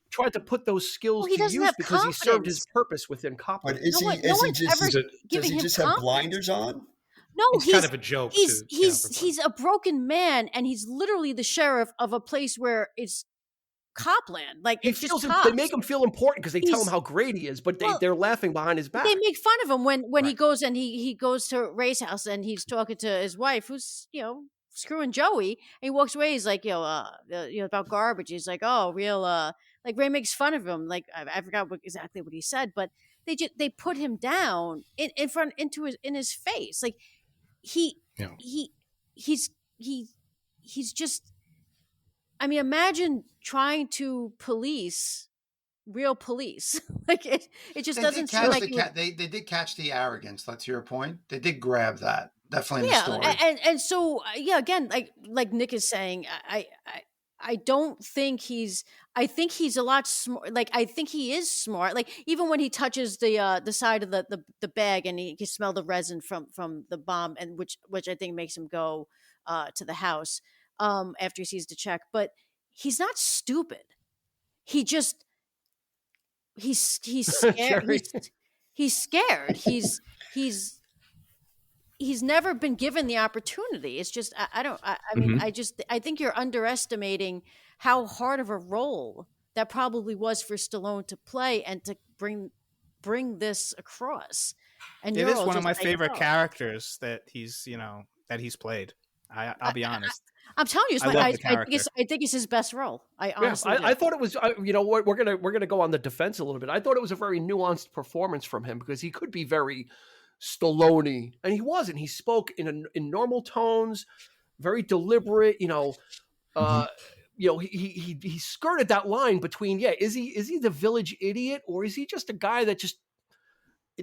tried to put those skills to use because he served his purpose within Copland. But does he just have blinders on? No, he's kind of a joke. He's a broken man, and he's literally the sheriff of a place where it's Copland. Like they make him feel important because they tell him how great he is, but they're laughing behind his back. They make fun of him when he goes and he goes to Ray's house and he's talking to his wife who's screwing Joey, and he walks away. He's like about garbage. He's like, oh, real like Ray makes fun of him. Like I forgot exactly what he said, but they put him down in his face. Like he's just. I mean, imagine trying to police real police. Like it just doesn't seem like they did catch the arrogance. That's your point. They did grab that definitely in the story. And so again, like Nick is saying, I don't think he's. I think he's a lot smart. Like I think he is smart. Like even when he touches the side of the bag and he can smell the resin from the bomb, and which I think makes him go to the house. After he sees the check, but he's not stupid. He's scared. He's scared. He's never been given the opportunity. It's just I think you're underestimating how hard of a role that probably was for Stallone to play and to bring this across. And it is one of my favorite characters that he's played. I'll be honest. I'm telling you, I think it's his best role. I honestly, I thought it was. We're gonna go on the defense a little bit. I thought it was a very nuanced performance from him because he could be very Stallone, and he wasn't. He spoke in normal tones, very deliberate. He skirted that line between is he the village idiot, or is he just a guy that just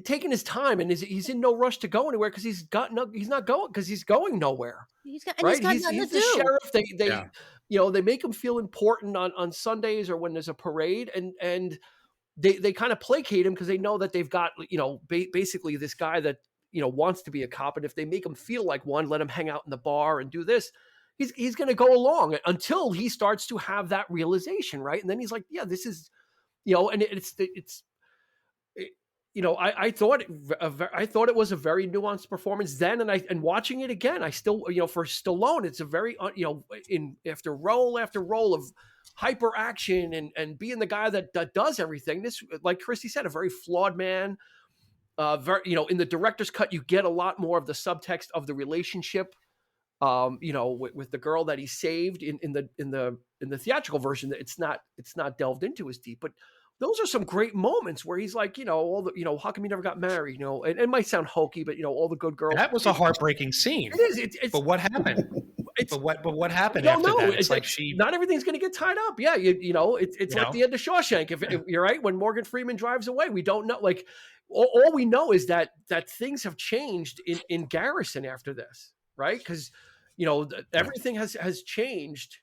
taking his time and he's in no rush to go anywhere because he's not going because he's going nowhere. He's the sheriff. They make him feel important on Sundays or when there's a parade, and they kind of placate him because they know that they've got basically this guy that wants to be a cop, and if they make him feel like one, let him hang out in the bar and do this, he's going to go along until he starts to have that realization, right? And then he's like, this is and I thought it was a very nuanced performance then, and watching it again, I still, for Stallone, it's a very, after role after role of hyper action and being the guy that does everything. This, like Christy said, a very flawed man. In the director's cut, you get a lot more of the subtext of the relationship, with the girl that he saved in the theatrical version. It's not delved into as deep, but those are some great moments where he's like, all the, how come you never got married? And it might sound hokey, but all the good girls. That was a heartbreaking scene. It is. But what happened? But what happened after that? It's like not everything's going to get tied up. Yeah, it's like the end of Shawshank. If you're right, when Morgan Freeman drives away, we don't know. Like all we know is that things have changed in Garrison after this, right? Because everything has changed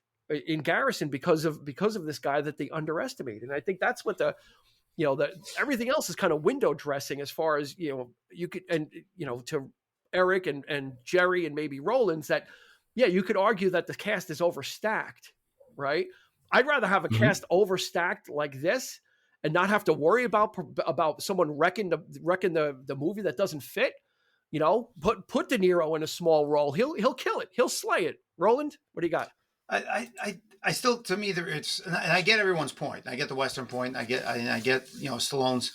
in Garrison because of this guy that they underestimated. And I think that's what everything else is kind of window dressing as far as, you could, and, to Eric and Gerry and maybe Roland's that, you could argue that the cast is overstacked, right? I'd rather have a cast overstacked like this and not have to worry about someone wrecking the movie that doesn't fit. Put De Niro in a small role. He'll kill it. He'll slay it. Roland, what do you got? I still, to me, and I get everyone's point. I get the Western point. I get Stallone's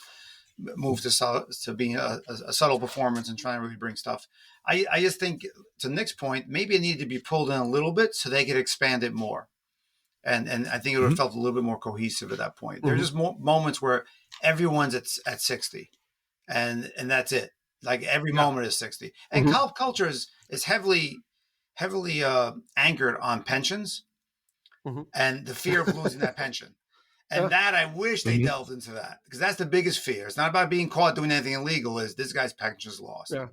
move to being a subtle performance and trying to really bring stuff. I just think, to Nick's point, maybe it needed to be pulled in a little bit so they could expand it more. And I think it would have felt a little bit more cohesive at that point. There's just moments where everyone's at 60 and that's it. Like every moment is 60. And culture is heavily anchored on pensions. and the fear of losing that pension. And that I wish they delved into that, because that's the biggest fear. It's not about being caught doing anything illegal. Is this guy's pension's lost? Yeah.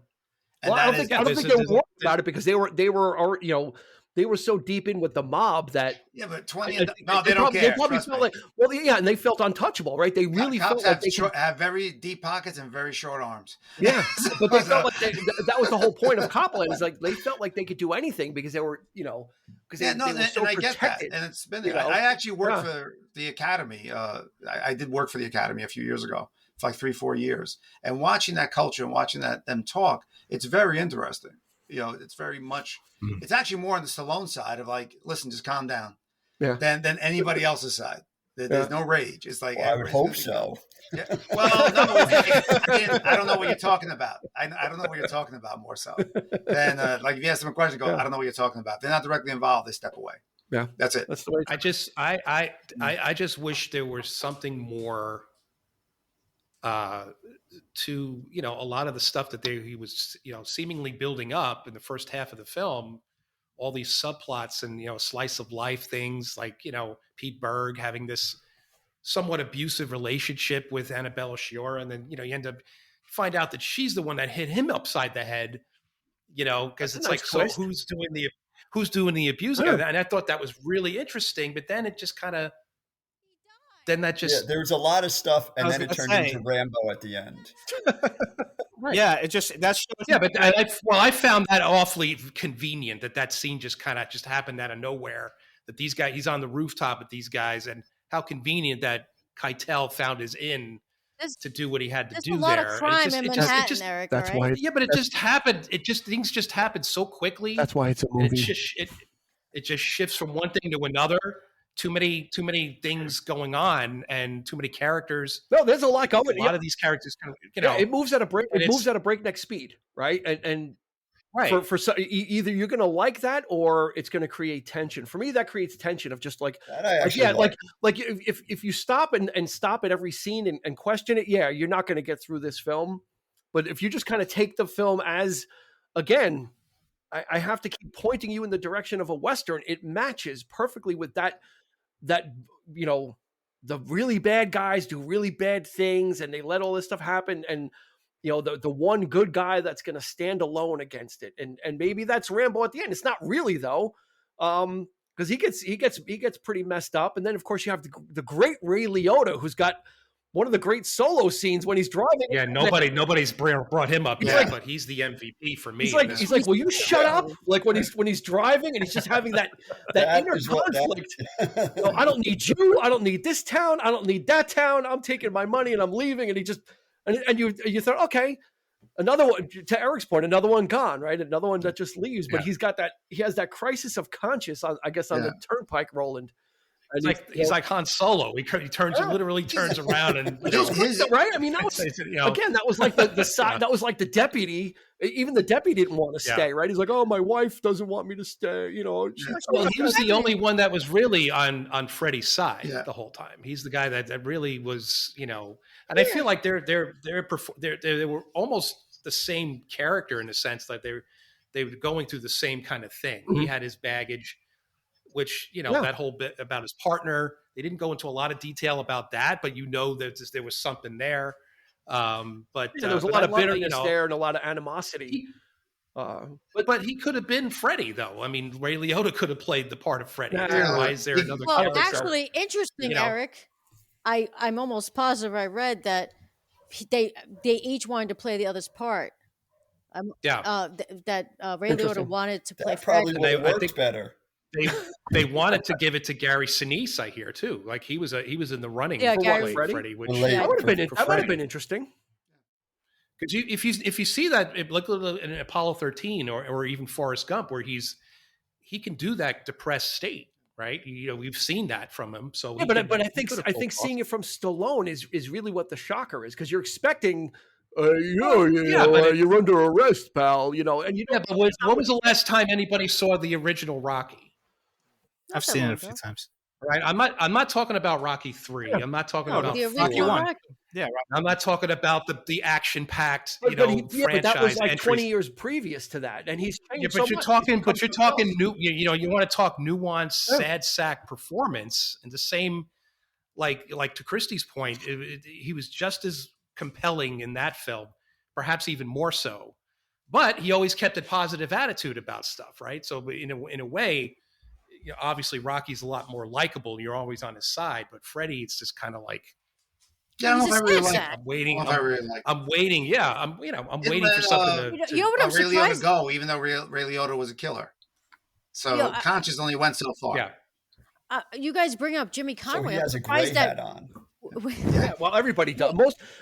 And well, I don't think they were worried about it, because they were they were so deep in with the mob that but 20 no, they don't care. They probably felt like, and they felt untouchable, right? They really cops felt like they have very deep pockets and very short arms. Yeah, but they felt like that was the whole point of Copland. Is like they felt like they could do anything because they were, because they were so and I protected. get that, and it's been. I actually worked for the Academy. I did work for the Academy a few years ago, for like 3-4 years, and watching that culture and watching them talk, it's very interesting. It's very much. It's actually more on the Stallone side of like, listen, just calm down. Yeah. Than anybody else's side. There's no rage. It's like, I would hope so. Yeah. Well, no, I don't know what you're talking about. I don't know what you're talking about more so. Then, like if you ask them a question, go, I don't know what you're talking about. They're not directly involved. They step away. Yeah, that's it. That's the way. I just wish there was something more to a lot of the stuff that he was seemingly building up in the first half of the film, all these subplots and slice of life things like Pete Berg having this somewhat abusive relationship with Annabella Sciorra, and then you end up find out that she's the one that hit him upside the head, because it's like, so who's doing the abusing? And I thought that was really interesting, but then it just kind of there was a lot of stuff, and then it turned into Rambo at the end. Right. Yeah, but I found that awfully convenient that scene just kind of happened out of nowhere. That these guys, he's on the rooftop with these guys, and how convenient that Keitel found his inn to do what he had to do there. There's a lot of crime in Manhattan, Eric. That's right? why. But it just happened. Things just happened so quickly. That's why it's a movie. It just shifts from one thing to another. Too many things going on, and too many characters. No, there's a lot going. A lot of these characters, it moves at a breakneck speed, right? And right for either you're going to like that or it's going to create tension. For me, that creates tension of just like if you stop and stop at every scene and question it, you're not going to get through this film. But if you just kind of take the film as, again, I have to keep pointing you in the direction of a Western. It matches perfectly with that the really bad guys do really bad things and they let all this stuff happen, and the one good guy that's going to stand alone against it, and maybe that's Rambo at the end. It's not really though, because he gets pretty messed up, and then of course you have the great Ray Liotta, who's got one of the great solo scenes when he's driving. Yeah, nobody's brought him up yet, but he's the MVP for me. He's like, will you shut up? Like when he's driving and he's just having that inner conflict. I don't need you. I don't need this town. I don't need that town. I'm taking my money and I'm leaving. And he just and you thought, okay, another one, to Eric's point, another one gone, right? Another one that just leaves. But he has that crisis of conscience on the turnpike, Roland. He's like Han Solo. He literally turns around and right. I mean, that was again. That was like the side. That was like the deputy. Even the deputy didn't want to stay. Right. He's like, oh, my wife doesn't want me to stay. Well, he was the only one that was really on Freddy's side the whole time. He's the guy that really was, And I feel like they were almost the same character in the sense that they were going through the same kind of thing. Mm-hmm. He had his baggage, which, that whole bit about his partner, they didn't go into a lot of detail about that, but that there was something there. But there was a lot of bitterness there and a lot of animosity. But he could have been Freddy, though. I mean, Ray Liotta could have played the part of Freddy. Yeah. Why is there another character? Well, actually, interesting, Eric. I'm almost positive I read that they each wanted to play the other's part. That Ray Liotta wanted to play Freddy. Probably would have better. They wanted to give it to Gary Sinise, I hear too. Like he was in the running for Freddy, which that would have been interesting. Because if you see that, like in Apollo 13 or even Forrest Gump, where he can do that depressed state, right? We've seen that from him. So but I think seeing it from Stallone is really what the shocker is, because you're expecting. You're under arrest, pal. But when was the last time anybody saw the original Rocky? I've seen it a few times. Right. I'm not talking about Rocky 3. I'm not talking about Rocky 1. Yeah, right. I'm not talking about the action-packed, franchise. But that was like entries. 20 years previous to that, and he's changed but you're talking new. You want to talk nuanced, sad sack performance, and the same, like to Christy's point, he was just as compelling in that film, perhaps even more so. But he always kept a positive attitude about stuff, right? So in a way, obviously Rocky's a lot more likable. You're always on his side, but Freddie, it's just kind of like. Yeah, I don't know if I really like it. I'm waiting. I'm waiting. Yeah, I'm waiting for something to. You know what I'm Ray surprised? Liotta go, even though Ray Liotta was a killer. So Conscious only went so far. Yeah. You guys bring up Jimmy Conway. So he has a gray hat on. Yeah, well, everybody does.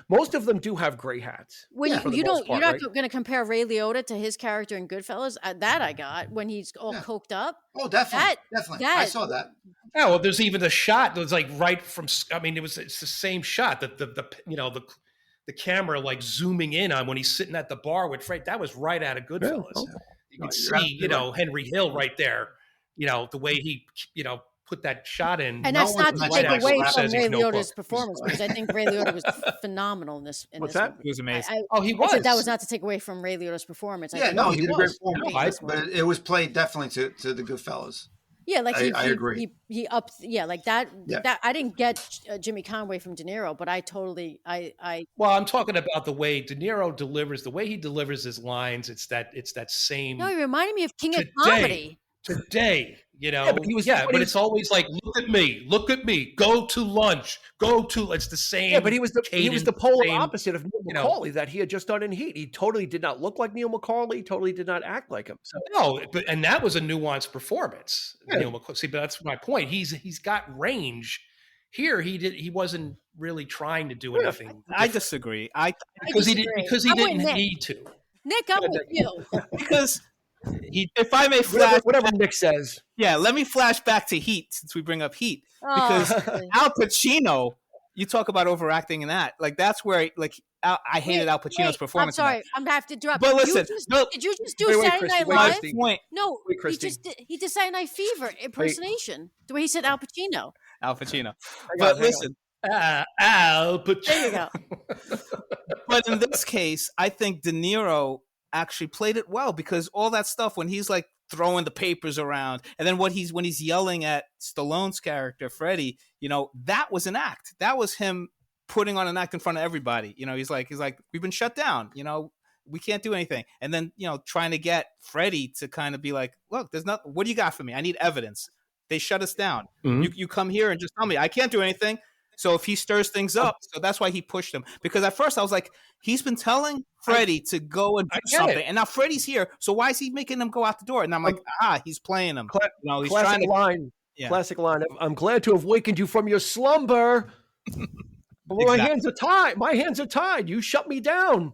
Most of them do have gray hats. When you're not going to compare Ray Liotta to his character in Goodfellas. That I got when he's all coked up. Oh, definitely, definitely. I saw that. Yeah, well, there's even a shot that was like right from. I mean, it's the same shot that the camera like zooming in on when he's sitting at the bar with Fred. That was right out of Goodfellas. Yeah. You can see, Henry Hill right there. The way he, put that shot in. And that's not to take away from Ray Liotta's performance, because I think Ray Liotta was phenomenal in this. What's that? He was amazing. He was. I said that was not to take away from Ray Liotta's performance. Yeah, he did a great performance. But it was played definitely to the Goodfellas. Yeah, like I agree. He upped. Yeah, like that. Yeah. That I didn't get Jimmy Conway from De Niro, but I totally. Well, I'm talking about the way De Niro delivers. The way he delivers his lines. It's that same. No, he reminded me of King of Comedy. Today, but it's always like, look at me, go to lunch, it's the same. Yeah, but he was the polar opposite of Neil McCauley that he had just done in Heat. He totally did not look like Neil McCauley, totally did not act like him. So. No, and that was a nuanced performance. Yeah. Neil McCauley. See, but that's my point. He's got range. Here, he wasn't really trying to do anything. I disagree. Because he didn't need to. Nick, I'm with you. Because if I may flash whatever Nick says. Yeah, let me flash back to Heat since we bring up Heat. Because Al Pacino, you talk about overacting in that. Like that's where I hated Al Pacino's performance. I'm sorry, I'm gonna have to interrupt. But listen, did you just do Saturday Night Live? No, he did Saturday Night Fever impersonation. The way he said Al Pacino. Al Pacino. But listen, Al Pacino. There you go. But in this case, I think De Niro actually played it well, because all that stuff when he's like throwing the papers around, and then when he's yelling at Stallone's character Freddie, that was an act. That was him putting on an act in front of everybody. He's like we've been shut down. We can't do anything. And then trying to get Freddie to kind of be like, look, there's nothing. What do you got for me? I need evidence. They shut us down. Mm-hmm. You come here and just tell me I can't do anything. So if he stirs things up, so that's why he pushed him. Because at first I was like, he's been telling Freddie to go and do something, and now Freddie's here. So why is he making him go out the door? And I'm like, he's playing him. He's trying to line. Yeah. Classic line. I'm glad to have wakened you from your slumber. But my hands are tied. My hands are tied. You shut me down.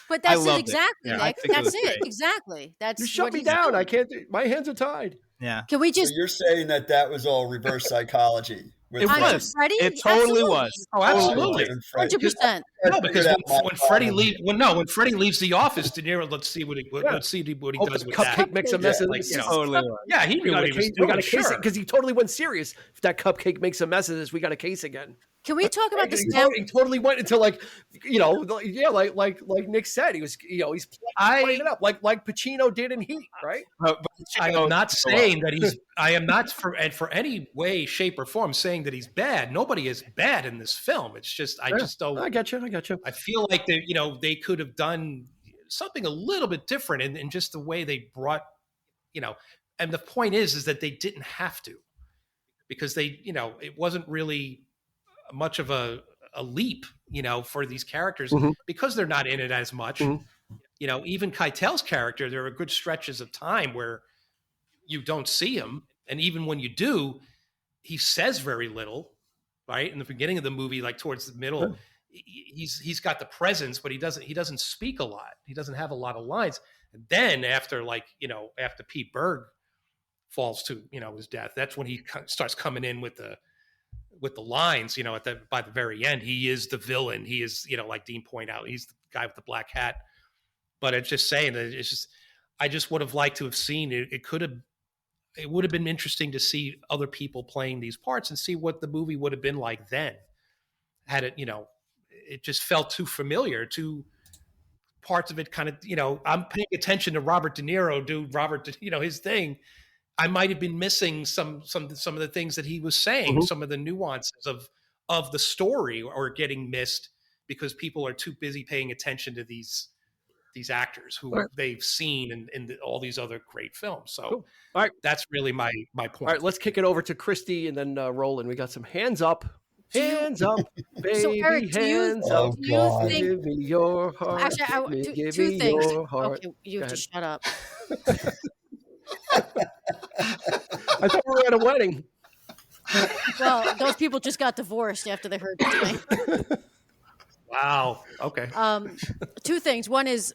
But that's it exactly. Nick. That's it exactly. You shut me down. I can't. My hands are tied. Yeah. Can we just? So you're saying that was all reverse psychology. It was. It totally was. Oh, absolutely. 100%. No, because when Freddie leaves the office, De Niro, let's see what he does with cupcake that. Makes a mess of this. Totally. Yeah, he knew what he was doing. We got a case because he totally went serious. If that cupcake makes a mess of this, we got a case again. Can we talk about this? He totally went into like Nick said, he was he's playing it up like Pacino did in Heat, right? I am not saying that I am not for any way, shape, or form saying that he's bad. Nobody is bad in this film. It's just I don't. I got you. I feel like they could have done something a little bit different in just the way they brought, and the point is that they didn't have to, because it wasn't really much of a leap, for these characters, because they're not in it as much. Mm-hmm. Even Keitel's character, there are good stretches of time where you don't see him. And even when you do, he says very little, right? In the beginning of the movie, like towards the middle, he's got the presence, but he doesn't speak a lot. He doesn't have a lot of lines. And then after Pete Berg falls to, his death, that's when he starts coming in with the lines, by the very end. He is the villain. He is, like Dean pointed out, he's the guy with the black hat. But it's just saying that I just would have liked to have seen it. It could have, it would have been interesting to see other people playing these parts and see what the movie would have been like then. Had it, it just felt too familiar, too parts of it kind of, I'm paying attention to Robert De Niro do his thing. I might have been missing some of the things that he was saying, Mm-hmm. some of the nuances of the story are getting missed because people are too busy paying attention to these actors who they've seen in all these other great films. So cool. All right, that's really my point. All right, let's kick it over to Christy and then Roland. We got some hands up. Hands up, baby, so Eric, hands up. Do you think, give me your heart. actually, give two me things. your heart. Okay, you have to shut up. I thought we were at a wedding. Well, those people just got divorced after they heard this. Wow. Okay. Two things. One is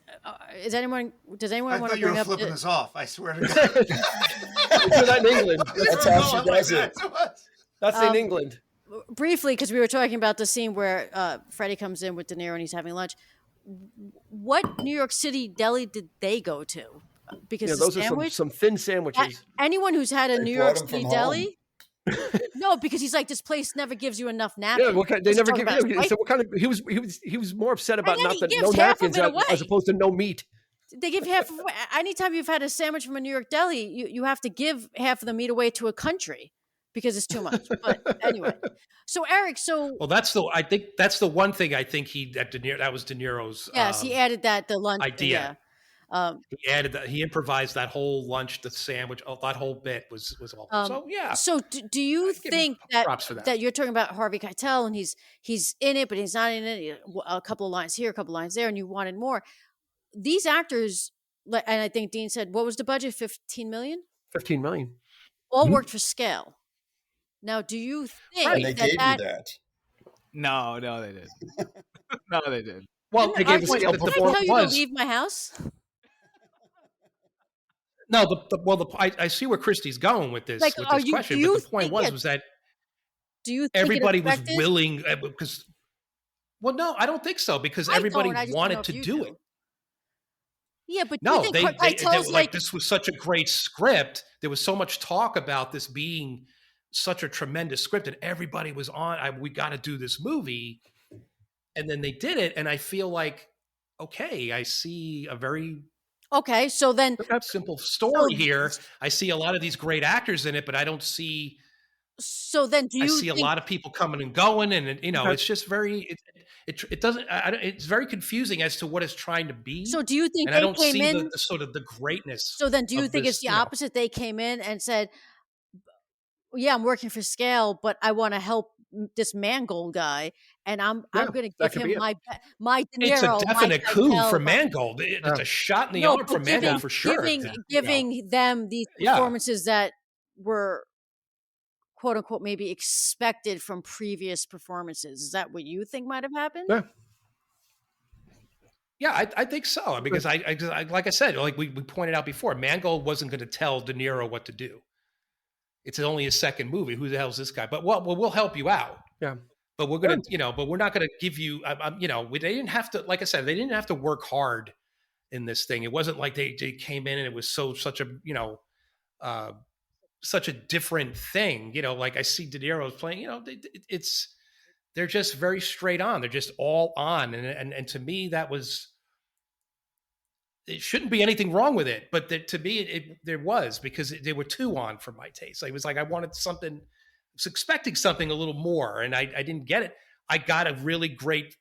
does anyone want to bring up? I thought you were flipping this off. I swear to God. We do that in England. That's how she does it. That's in England. Briefly, because we were talking about the scene where Freddie comes in with De Niro and he's having lunch. What New York City deli did they go to? Because those are some thin sandwiches. Anyone who's had a New York City deli. No, because he's like, this place never gives you enough napkins. Yeah, they never give. So what kind of? He was more upset about no napkins as opposed to no meat. They give half. Anytime you've had a sandwich from a New York deli, you have to give half of the meat away to a country because it's too much. But anyway, so Eric, I think that's the one thing I think that was De Niro's. Yes, he added the lunch idea. Yeah. He added that. He improvised that whole lunch, the sandwich. That whole bit was all. So yeah. So do you think that you're talking about Harvey Keitel and he's in it, but he's not in it? A couple of lines here, a couple of lines there, and you wanted more. These actors, and I think Dean said, what was the budget? 15 million. 15 million. All worked for scale. Now, do you think and they gave you that? No, they did. No, they did. Well, they gave us Did I tell you to leave my house? No, I see where Christy's going with this question, but the point was that do you think everybody was willing because? Well, no, I don't think so because everybody wanted to do it. Yeah, but no, they like this was such a great script. There was so much talk about this being such a tremendous script, and everybody was on. We got to do this movie, and then they did it, and I feel like, okay, I see a very so then simple story here. I see a lot of these great actors in it, but I don't see. So then, I see a lot of people coming and going, and it's just very. It doesn't. It's very confusing as to what it's trying to be. So do you think I don't see the sort of the greatness? So then, do you think it's the opposite? They came in and said, "Yeah, I'm working for scale, but I want to help this Mangold guy, and I'm going to give him my De Niro." It's a definite coup for Mangold. It's a shot in the arm for Mangold for sure. Giving them these performances that were, quote unquote, maybe expected from previous performances. Is that what you think might have happened? Yeah, I think so. Because I like I said, like we pointed out before, Mangold wasn't going to tell De Niro what to do. It's only his second movie. Who the hell is this guy? But we'll help you out. Yeah. But we're going to, but we're not going to give you, they didn't have to, like I said, they didn't have to work hard in this thing. It wasn't like they came in and it was such a different thing, like I see De Niro's playing, they're just very straight on. They're just all on. And to me, it shouldn't be anything wrong with it. But to me, there was, because they were too on for my taste. It was like, I wanted something, I was expecting something a little more, and I didn't get it. I got a really great,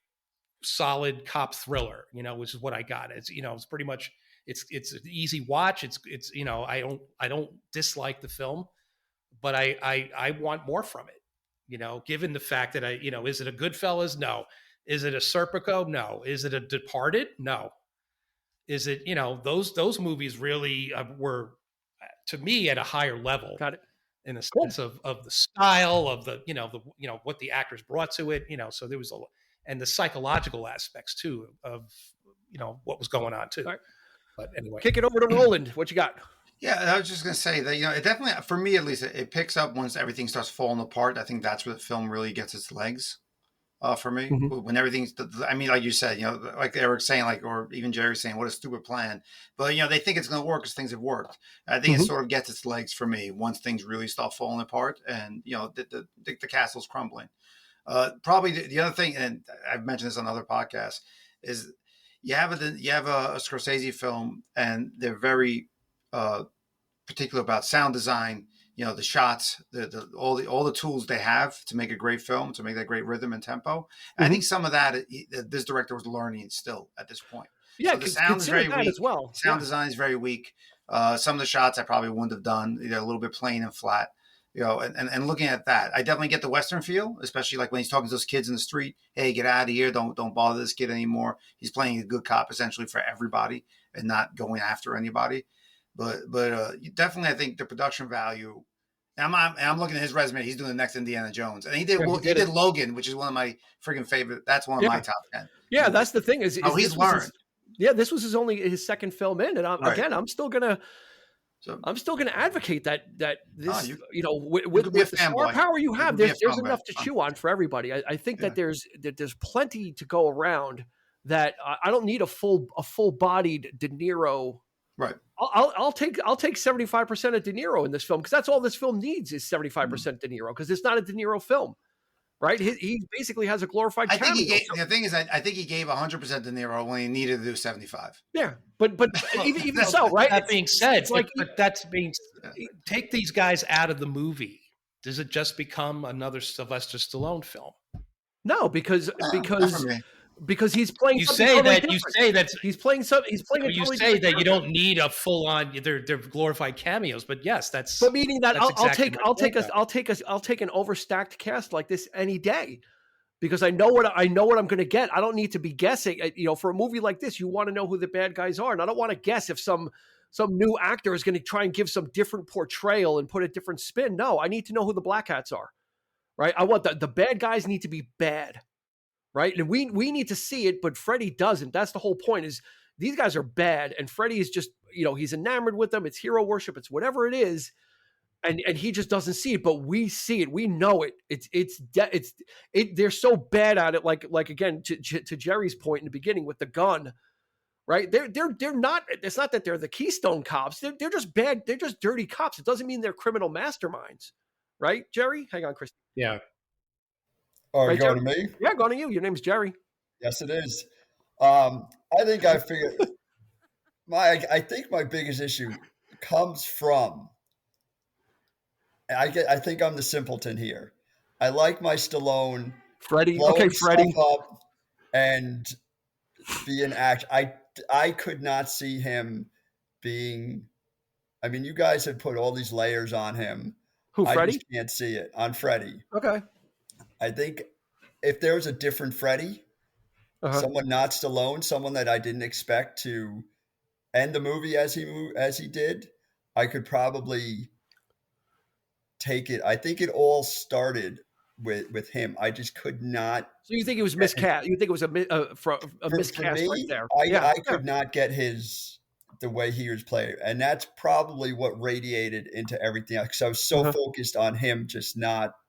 solid cop thriller, which is what I got. It's, it's pretty much, it's an easy watch. It's I don't dislike the film, but I want more from it, given the fact that is it a Goodfellas? No. Is it a Serpico? No. Is it a Departed? No. Is it, those movies really were, to me, at a higher level. Got it. In the sense of the style of the, what the actors brought to it, so there was and the psychological aspects too of, what was going on too. Right. But anyway, kick it over to Roland. What you got? Yeah, I was just going to say that, it definitely, for me at least, it picks up once everything starts falling apart. I think that's where the film really gets its legs. for me. Mhm. When everything's, I mean, like you said, like Eric's saying, like, or even Gerry's saying, what a stupid plan. But, they think it's going to work because things have worked. I think it Mhm. sort of gets its legs for me once things really start falling apart and, the castle's crumbling. Probably the other thing, and I've mentioned this on other podcasts, is you have a Scorsese film and they're very particular about sound design, the shots, all the tools they have to make a great film, to make that great rhythm and tempo. Mm-hmm. I think some of that this director was learning still at this point. Yeah, so the sound is very weak. as well. Sound design is very weak. Some of the shots I probably wouldn't have done. They're a little bit plain and flat. And looking at that, I definitely get the Western feel, especially like when he's talking to those kids in the street. Hey, get out of here! Don't bother this kid anymore. He's playing a good cop essentially for everybody and not going after anybody. But definitely, I think the production value. I'm looking at his resume. He's doing the next Indiana Jones, and he did Logan, which is one of my freaking favorite. That's one of my top 10. Yeah, that's the thing. Is he's learned. This was his second film in, and I'm still gonna advocate that this, with the star power you have, there's enough to chew on for everybody. I think that there's plenty to go around. That I don't need a full bodied De Niro. Right. I'll take 75% of De Niro in this film because that's all this film needs is 75% De Niro because it's not a De Niro film, right? He basically has a glorified. The thing is, I think he gave 100% De Niro when he needed to do 75. Yeah, but even so, right? That being said, take these guys out of the movie. Does it just become another Sylvester Stallone film? No, because he's playing. You say that he's playing something. He's playing. You say that you don't need a full on. They're glorified cameos, but yes, that's. But meaning that I'll take an overstacked cast like this any day, because I know what I'm going to get. I don't need to be guessing. For a movie like this, you want to know who the bad guys are, and I don't want to guess if some new actor is going to try and give some different portrayal and put a different spin. No, I need to know who the black hats are, right? I want the bad guys need to be bad. Right. And we need to see it, but Freddie doesn't. That's the whole point is these guys are bad. And Freddie is just, he's enamored with them. It's hero worship. It's whatever it is. And he just doesn't see it, but we see it. We know it. They're so bad at it. Like again, to Gerry's point in the beginning with the gun, right? They're not, it's not that they're the Keystone cops. They're just bad. They're just dirty cops. It doesn't mean they're criminal masterminds. Right, Gerry? Hang on, Christy. Yeah. Oh, right, going to me? Yeah, going to you. Your name's Gerry. Yes, it is. I think I figured I think my biggest issue comes from I think I'm the simpleton here. I like my Stallone. Freddie. Okay, Freddie. Up and be an act. I could not see him being. I mean, you guys have put all these layers on him. Who, Freddie? I just can't see it on Freddie. Okay. I think if there was a different Freddie, someone not Stallone, someone that I didn't expect to end the movie as he did, I could probably take it. I think it all started with him. I just could not. So you think it was miscast? You think it was a miscast me, right there? I could not get the way he was playing, and that's probably what radiated into everything else. Because I was so focused on him,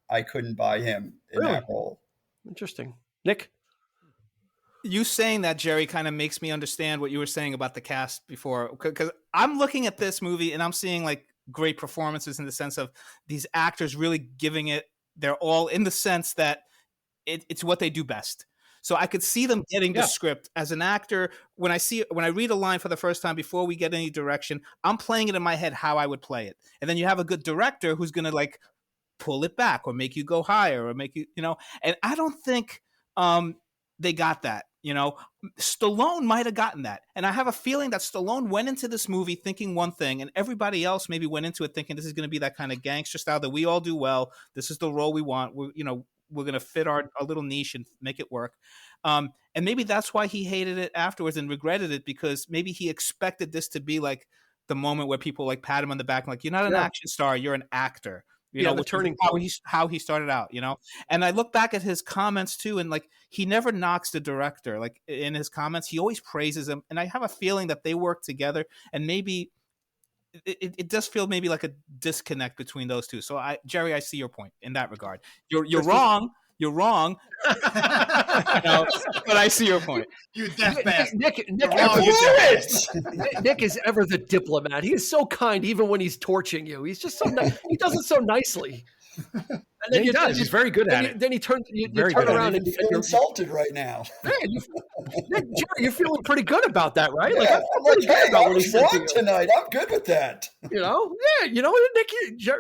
I couldn't buy him in that role. Interesting. Nick? You saying that, Gerry, kind of makes me understand what you were saying about the cast before. Because I'm looking at this movie and I'm seeing like great performances in the sense of these actors really giving it their all, in the sense that it's what they do best. So I could see them getting the script as an actor. When I read a line for the first time before we get any direction, I'm playing it in my head how I would play it. And then you have a good director who's going to like pull it back or make you go higher or make you, and I don't think they got that. Stallone might have gotten that. And I have a feeling that Stallone went into this movie thinking one thing and everybody else maybe went into it thinking this is going to be that kind of gangster style that we all do well. This is the role we want. We're going to fit our little niche and make it work. And maybe that's why he hated it afterwards and regretted it, because maybe he expected this to be like the moment where people like pat him on the back and like, you're not an action star, you're an actor. The turning point. How he started out, And I look back at his comments too, and like he never knocks the director. Like in his comments, he always praises him. And I have a feeling that they work together, and maybe it does feel maybe like a disconnect between those two. So Gerry, I see your point in that regard. You're wrong. You're wrong. But I see your point. You deaf bastard. Nick is ever the diplomat. He is so kind, even when he's torching you. He's just so he does it so nicely. And then he does. He's very good at it. Then he turns. You turn around and you're insulted right now. Man, Jerry, you're feeling pretty good about that, right? Yeah, I'm pretty good about what he's wrong tonight. I'm good with that. Nick.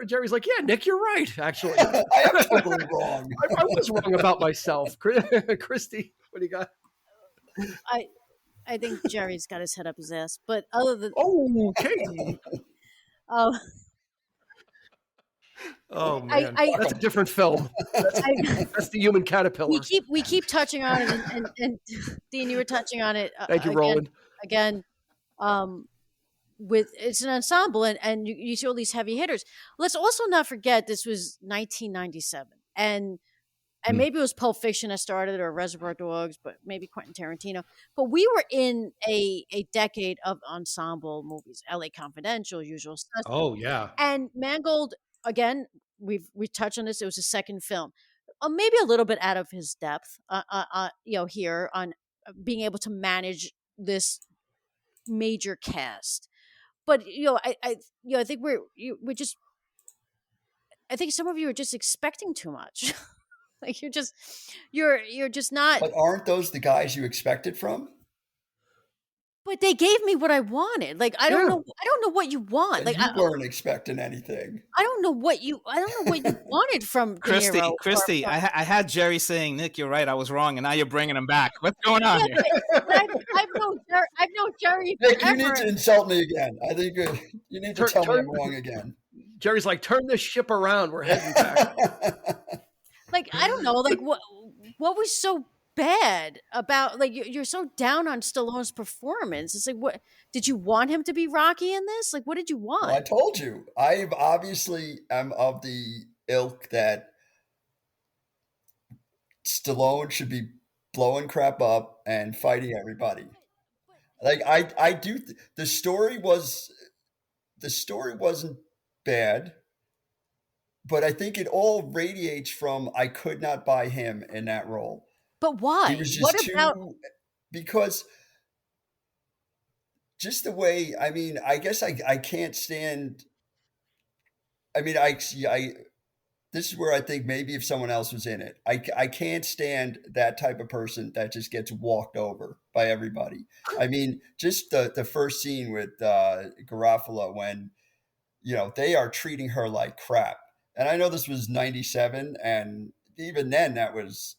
Jerry's like, yeah, Nick, you're right. Actually, I am totally wrong. I was wrong about myself. Christy, what do you got? I think Jerry's got his head up his ass. But other than okay. Oh man, that's a different film. That's the Human Caterpillar. We keep touching on it, and Dean, you were touching on it. Thank you, Roland. Again, with it's an ensemble, and you see all these heavy hitters. Let's also not forget this was 1997, and maybe it was Pulp Fiction that started, or Reservoir Dogs, but maybe Quentin Tarantino. But we were in a decade of ensemble movies: L.A. Confidential, Usual Suspects. Oh yeah, and Mangold. Again, we touched on this. It was his second film, maybe a little bit out of his depth. Here on being able to manage this major cast, but I think we're just. I think some of you are just expecting too much. Like you're just not. But aren't those the guys you expected from? But they gave me what I wanted. Like I don't know what you want. And like you weren't expecting anything. I don't know what you wanted from Christy. De Niro Christy, I had Jerry saying, "Nick, you're right. I was wrong," and now you're bringing him back. What's going on here? I've known Jerry. Nick, you need to insult me again. I think you need to tell me I'm wrong again. Jerry's like, turn this ship around. We're heading back. Like I don't know. Like what was so bad about, like, you're so down on Stallone's performance. It's like, what did you want him to be Rocky in this? Like, what did you want? Well, I told you, I obviously am of the ilk that Stallone should be blowing crap up and fighting everybody. Like I do. The story wasn't bad, but I think it all radiates from I could not buy him in that role. But why? He was just because just the way, I mean, I guess I can't stand, I mean, this is where I think maybe if someone else was in it, I can't stand that type of person that just gets walked over by everybody. I mean, just the first scene with Garofalo when, they are treating her like crap. And I know this was 97, and even then that was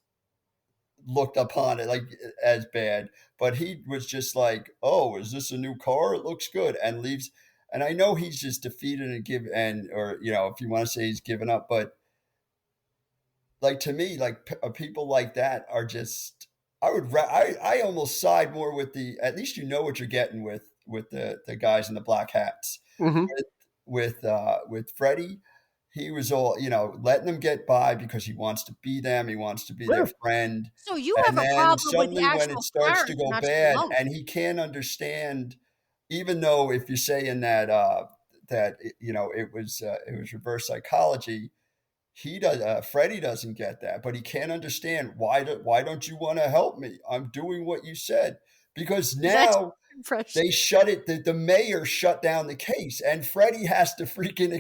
looked upon it like as bad, but he was just like, oh, is this a new car? It looks good, and leaves. And I know he's just defeated or if you want to say he's given up, but like, to me, like people like that are just, I almost side more with at least what you're getting with the guys in the black hats. Mm-hmm. With Freddie. He was all, letting them get by because he wants to be them. He wants to be their friend. So you have a problem with the actual when it starts to go bad, Stallone. and he can't understand, even though if you're saying that it was reverse psychology, Freddie doesn't get that, but he can't understand why don't you want to help me? I'm doing what you said, because now they shut it. The mayor shut down the case, and Freddie has to freaking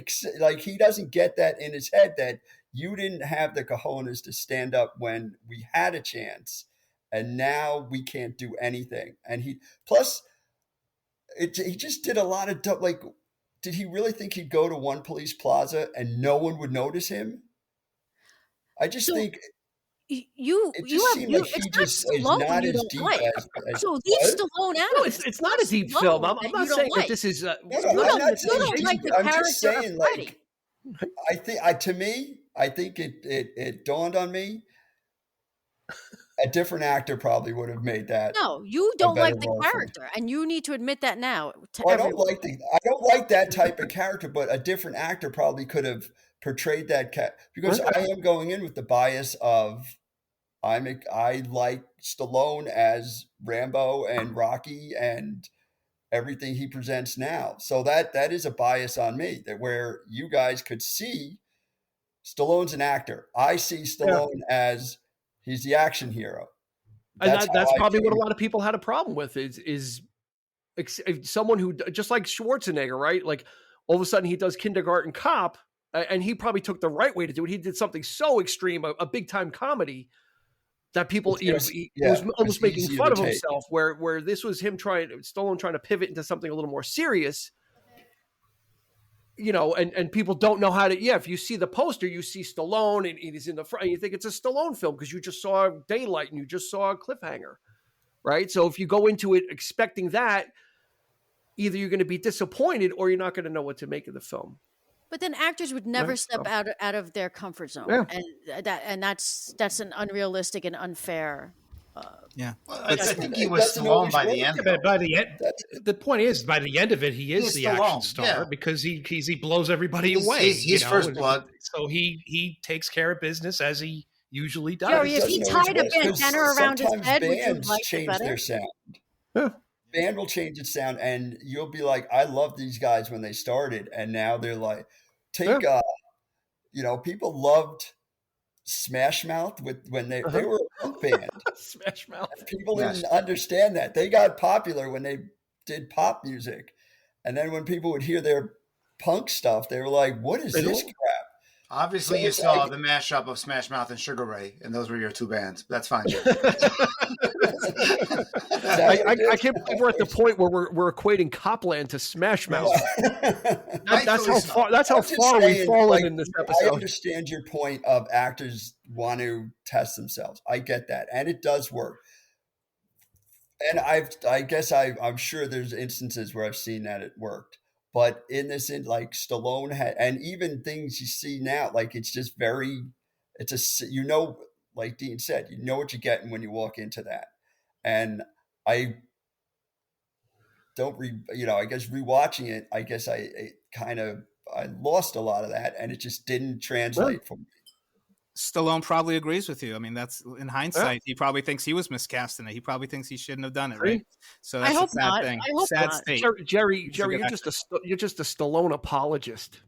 he doesn't get that in his head that you didn't have the cojones to stand up when we had a chance, and now we can't do anything. And he just did a lot of did he really think he'd go to One Police Plaza and no one would notice him? I just think. It's not Stallone when you don't like. So leave Stallone out. No, it's not a deep film. I'm not saying that this is. You don't like the character of Freddie. I think it dawned on me. A different actor probably would have made that. No, you don't like the character, and you need to admit that now. I don't like that type of character, but a different actor probably could have portrayed that because I am going in with the bias of I like Stallone as Rambo and Rocky and everything he presents now. So that is a bias on me, that where you guys could see Stallone's an actor. I see Stallone as he's the action hero. That's probably what a lot of people had a problem with is someone who, just like Schwarzenegger, right? Like all of a sudden he does Kindergarten Cop, and he probably took the right way to do it. He did something so extreme, a big time comedy, that people, he was almost making fun of himself. Where this was him Stallone trying to pivot into something a little more serious. And people don't know how to. Yeah, if you see the poster, you see Stallone and he's in the front, and you think it's a Stallone film because you just saw Daylight and you just saw a Cliffhanger, right? So if you go into it expecting that, either you're going to be disappointed or you're not going to know what to make of the film. But then actors would never step out of their comfort zone, and that's an unrealistic and unfair. I think he was Stallone by the end. By the end, the point is, by the end of it, he is the action star because he blows everybody away. He's First Blood, so he takes care of business as he usually does. Jerry, if he tied a bandana around his head, would you like change it better? Their sound. Yeah. Band will change its sound, and you'll be like, I love these guys when they started, and now they're like, people loved Smash Mouth when they were a punk band. Smash Mouth. People didn't understand that. They got popular when they did pop music. And then when people would hear their punk stuff, they were like, what is this crap? Obviously, you saw the mashup of Smash Mouth and Sugar Ray, and those were your two bands. That's fine. I can't believe we're at the point where we're equating Copland to Smash Mouth. That's how far we've fallen in this episode. I understand your point of actors want to test themselves. I get that, and it does work. And I'm sure there's instances where I've seen that it worked. But like Stallone had, and even things you see now, like it's just like Dean said, you know what you're getting when you walk into that. And I guess rewatching it, I guess I lost a lot of that, and it just didn't translate for me. Stallone probably agrees with you. I mean, that's in hindsight. He probably thinks he was miscast in it. He probably thinks he shouldn't have done it, right? So that's a sad thing. Sad state. Jerry, you're just a Stallone apologist.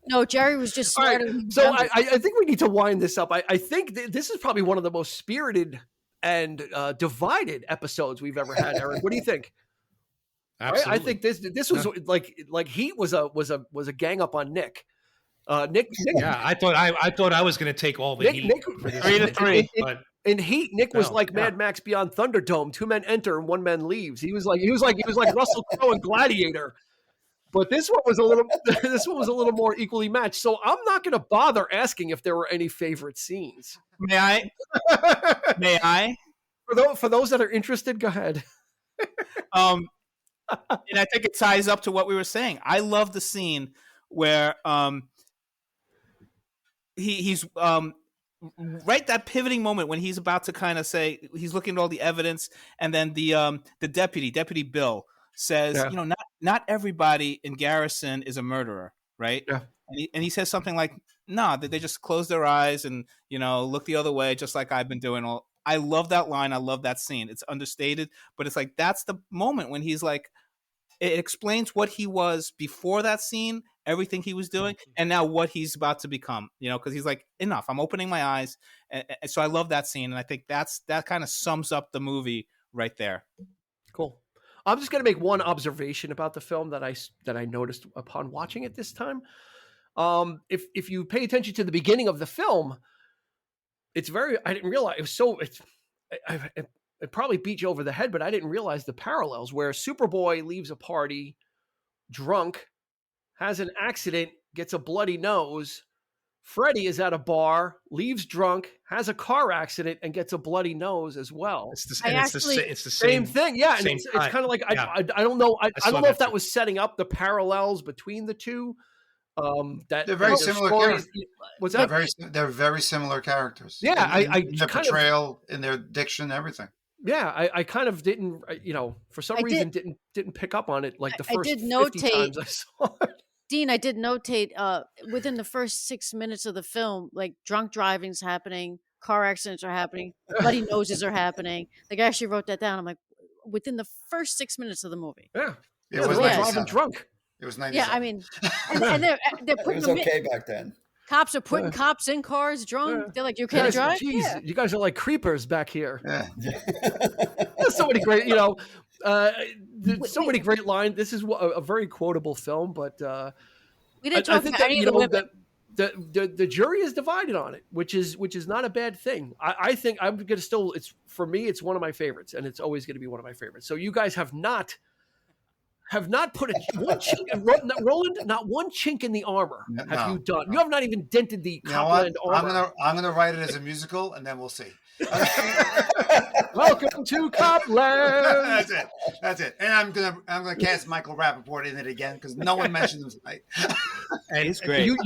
No, Jerry was just smart. Right, so I think we need to wind this up. I think this is probably one of the most spirited and divided episodes we've ever had. Eric, what do you think? Absolutely. Right? I think this was like Heat was a gang up on Nick. Nick. Yeah, I thought I was going to take all the heat. Nick, for this 3-3. In Heat, Nick was like Mad Max Beyond Thunderdome. 2 men enter and 1 man leaves. He was like Russell Crowe in Gladiator. But this one was a little more equally matched. So I'm not going to bother asking if there were any favorite scenes. May I? May I? For those that are interested, go ahead. And I think it ties up to what we were saying. I love the scene where he's right, that pivoting moment when he's about to kind of say, he's looking at all the evidence, and then the Deputy Bill says, not everybody in Garrison is a murderer, right? Yeah. And he says something like, nah, that they just close their eyes and, look the other way, just like I've been doing. I love that line. I love that scene. It's understated, but it's like, that's the moment when he's like, it explains what he was before that scene, everything he was doing, and now what he's about to become, because he's like, enough, I'm opening my eyes. And so I love that scene. And I think that kind of sums up the movie right there. Cool. I'm just going to make one observation about the film that I noticed upon watching it this time. If you pay attention to the beginning of the film, I didn't realize it was so, it probably beat you over the head, but I didn't realize the parallels where Superboy leaves a party drunk, has an accident, gets a bloody nose. Freddy is at a bar, leaves drunk, has a car accident, and gets a bloody nose as well. It's the same thing. Yeah. And it's kind of like, I don't know. I don't know if that was setting up the parallels between the two. That they're very similar characters. What's that? They're very similar characters. Yeah. Their portrayal, in their diction, everything. Yeah, I kind of didn't, for some reason didn't pick up on it like the first 50 times I saw it. Dean, I did notate within the first 6 minutes of the film, like drunk driving's happening, car accidents are happening, bloody noses are happening. Like I actually wrote that down. I'm like, within the first 6 minutes of the movie. Yeah, it was driving drunk. It was 97. Yeah, I mean, and they're putting it was okay back then. Cops are putting cops in cars drunk. They're like, you can't drive? Geez, you guys are like creepers back here. Yeah. There's so many great, so many great lines. This is a very quotable film, but we didn't talk about any of the women. The jury is divided on it, which is not a bad thing. I think I'm going to still, for me, it's one of my favorites, and it's always going to be one of my favorites. So you guys have not put one chink, Roland, not one chink in the armor. Have you done? You have not even dented the Copland armor. I'm gonna write it as a musical, and then we'll see. Welcome to Copland. That's it. And I'm gonna cast Michael Rappaport in it again because no one mentioned him tonight. And it's great. Hugh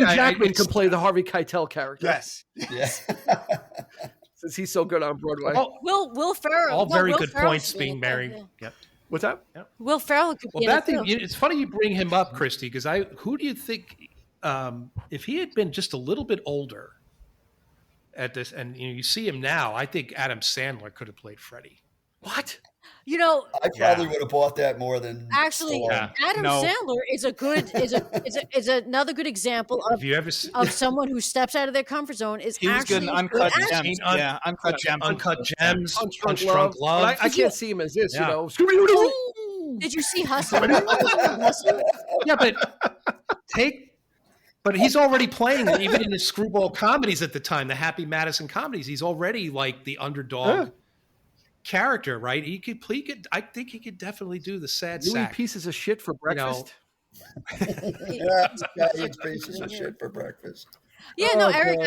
Jackman can play the Harvey Keitel character. Yes. Since he's so good on Broadway. Will Ferrell. All very good points being married. Yep. What's that? Yep. Will Ferrell. It's funny you bring him up, Christy, because who do you think, if he had been just a little bit older at this, and you see him now, I think Adam Sandler could have played Freddy. What? I probably would have bought that more than actually. Adam Sandler is another good example of someone who steps out of their comfort zone. He was good in Uncut Gems. Uncut Gems. Punch-Drunk Love. I can't see him as this. Did you see Hustle? Yeah, but he's already playing, even in his screwball comedies at the time, the Happy Madison comedies. He's already like the underdog character, right? I think he could definitely do the sad you sack. Eat pieces of shit for breakfast. Eats pieces of shit for breakfast. Yeah, no, Eric,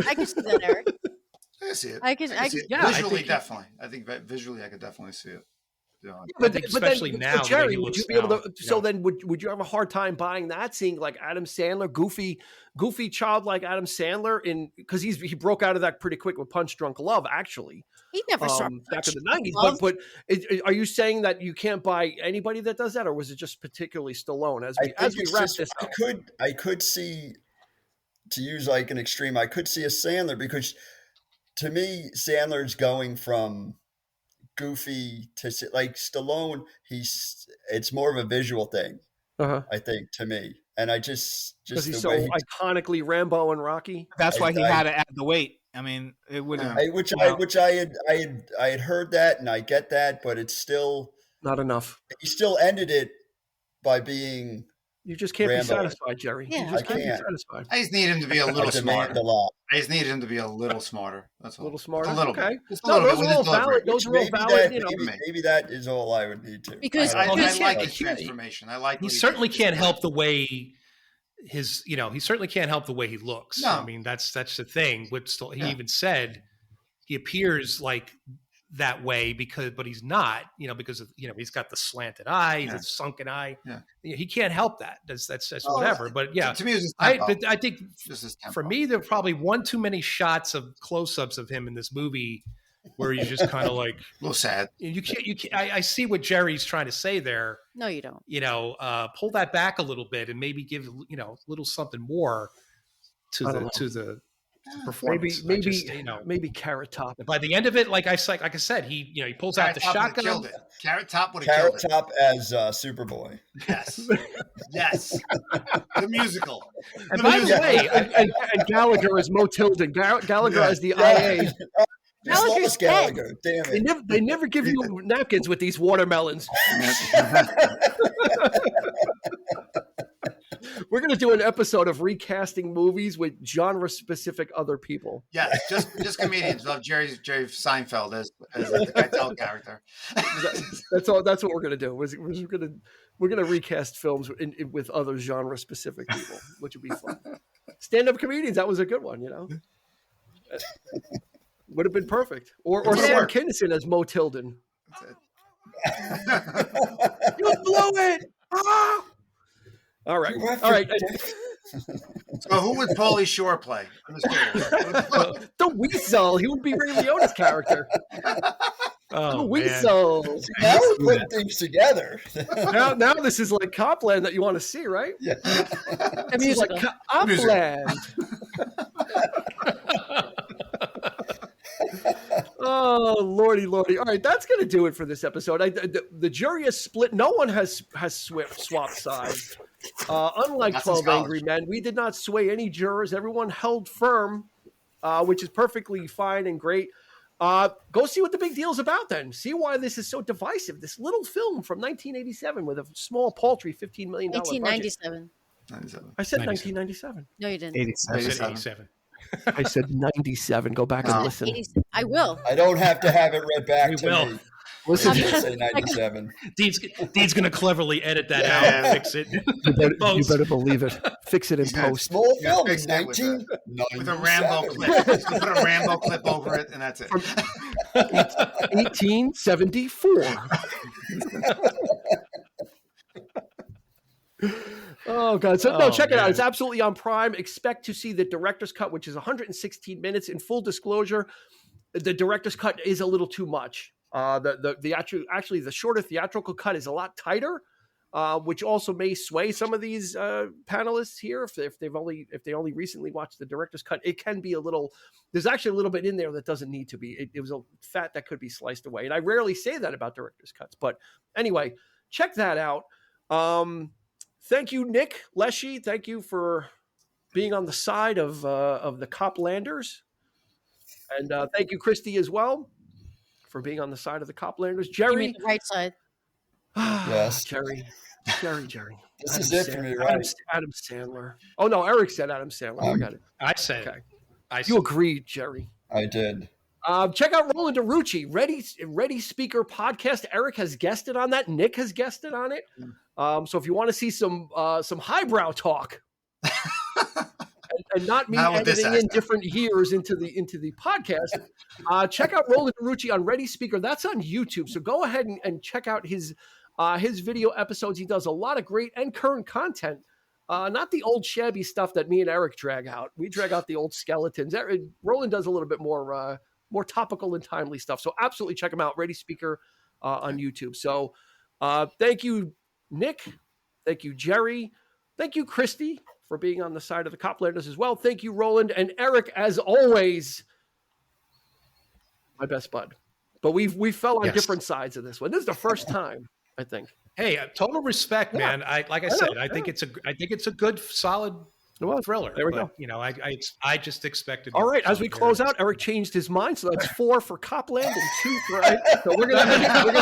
I can see that, Eric. I see it. I can see it. Visually, definitely. I think visually, I could definitely see it. But especially now, Jerry, would you be able to? So then, would you have a hard time buying that? Seeing like Adam Sandler, goofy childlike Adam Sandler, because he broke out of that pretty quick with Punch Drunk Love. Actually, he never saw back in the '90s. But are you saying that you can't buy anybody that does that, or was it just particularly Stallone? As we wrap this up, I could see, to use like an extreme, I could see a Sandler, because to me, Sandler's going from goofy to like Stallone. It's more of a visual thing, I think, to me. And I just because he's so iconically Rambo and Rocky. That's why he had to add the weight. I mean, it wouldn't. I had heard that, and I get that, but it's still not enough. He still ended it by being. You just can't be satisfied, Jerry. Yeah, you just can't be satisfied. I just need him to be a little smarter. I just need him to be a little smarter. That's all. A little smarter. A little okay. Bit. Those are all valid. Those are all valid. Maybe that is all I would need to. Because I like his transformation. I like. He certainly can't help the way he certainly can't help the way he looks. No. I mean, that's the thing. He even said he appears like that way but he's not, because of, he's got the slanted eye, the sunken eye. Yeah. He can't help that. That's whatever. But yeah, to me, it was I think for me, there are probably one too many shots of close-ups of him in this movie where you're just kind of like a little sad. You can't. I see what Jerry's trying to say there. No, you don't. Pull that back a little bit and maybe give a little something more to the performance. Maybe Carrot Top. By the end of it, like I said, he pulls out the shotgun. Killed it. Carrot Top would have killed it. Carrot Top as Superboy. Yes. The musical. And by the way, and Gallagher as Mo Tilden. Gallagher as the IA. Gallagher. Damn it. They never give you napkins with these watermelons. We're going to do an episode of recasting movies with genre-specific other people. Yes, just comedians. Love Jerry Seinfeld as the Keitel character. That's all. That's what we're going to do. We're going to recast films with other genre-specific people, which would be fun. Stand-up comedians. That was a good one. Would have been perfect. Or Sam Kinison as Mo Tilden. You blew it. Ah! All right. So who would Pauly Shore play? I'm just curious. The Weasel. He would be Ray Liotta's character. Oh, the Weasel. Now we're putting things together. now this is like Copland that you want to see, right? Yeah. And he's like Copland. Oh, Lordy. All right, that's going to do it for this episode. The jury is split. No one has swapped sides. Unlike Not 12 since college. Angry Men, we did not sway any jurors. Everyone held firm, which is perfectly fine and great. Go see what the big deal is about then. See why this is so divisive. This little film from 1987 with a small, paltry $15 million 1997. budget. I said 1997. No, you didn't. 87. I said 97. Go back and listen. 87. I will. I don't have to have it read back to me. Listen, I did say 97. Dean's going to cleverly edit that out and fix it. You better believe it. Fix it in post. Small Yeah, film fix in that with 1997. With a Rambo clip. Just put a Rambo clip over it, and that's it. 1874. Oh, God. So, no, check it out. It's absolutely on Prime. Expect to see the director's cut, which is 116 minutes. In full disclosure, the director's cut is a little too much. Actually, the shorter theatrical cut is a lot tighter, which also may sway some of these panelists here if they only recently watched the director's cut. It can be a little. There's actually a little bit in there that doesn't need to be. It was a fat that could be sliced away, and I rarely say that about director's cuts. But anyway, check that out. Thank you, Nick Leshi. Thank you for being on the side of the Coplanders, and thank you, Christy, as well, for being on the side of the Coplanders. Jerry, You mean the right side. Yes. Jerry. This Adam is it for me, right? Adam Sandler. Oh no, Eric said Adam Sandler. I got it. I said Okay. it. You agreed, Jerry. I did. Check out Roland Uruci, Ready Speaker podcast. Eric has guested on that. Nick has guested on it. So if you want to see some highbrow talk and not me editing in different years into the podcast, check out Roland Uruci on Ready Speaker. That's on YouTube. So go ahead and check out his video episodes. He does a lot of great and current content. Not the old shabby stuff that me and Eric drag out. We drag out the old skeletons. Roland does a little bit more topical and timely stuff. So absolutely check him out. Ready Speaker on YouTube. So thank you, Nick. Thank you, Jerry. Thank you, Christy, for being on the side of the Coplanders as well. Thank you, Roland and Eric, as always. My best bud. But we fell on different sides of this one. This is the first time, I think. Hey, total respect, man. I think it's a good, solid thriller. There we go. You know, I just expected. All right, as we close out, Eric changed his mind, so that's 4 for Copland and 2 for. So we're gonna. No.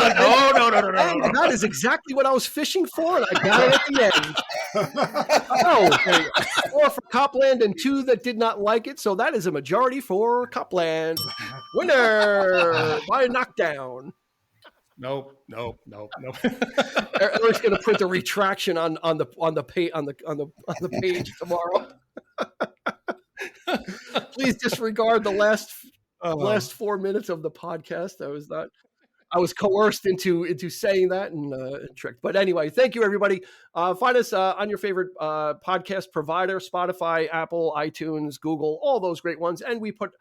That is exactly what I was fishing for, and I got it at the end. 4 for Copland and 2 that did not like it. So that is a majority for Copland. Winner by a knockdown. Nope. Eric's going to print a retraction on the page tomorrow. Please disregard the last 4 minutes of the podcast. I was coerced into saying that and tricked. But anyway, thank you, everybody. Find us on your favorite podcast provider: Spotify, Apple, iTunes, Google, all those great ones. And we put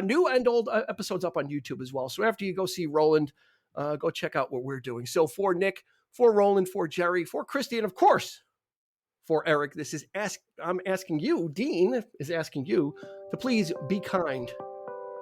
new and old episodes up on YouTube as well. So after you go see Roland, go check out what we're doing. So for Nick, for Roland, for Jerry, for Christy, and of course, for Eric, I'm asking you, Dean is asking you to please be kind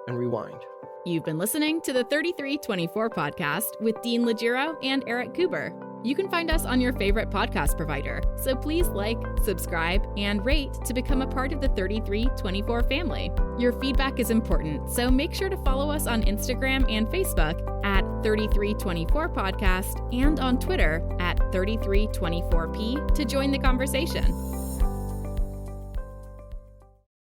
and rewind. You've been listening to the 3324 podcast with Dean Legiro and Eric Cooper. You can find us on your favorite podcast provider, so please like, subscribe, and rate to become a part of the 3324 family. Your feedback is important, so make sure to follow us on Instagram and Facebook at 3324 podcast and on Twitter at 3324p to join the conversation.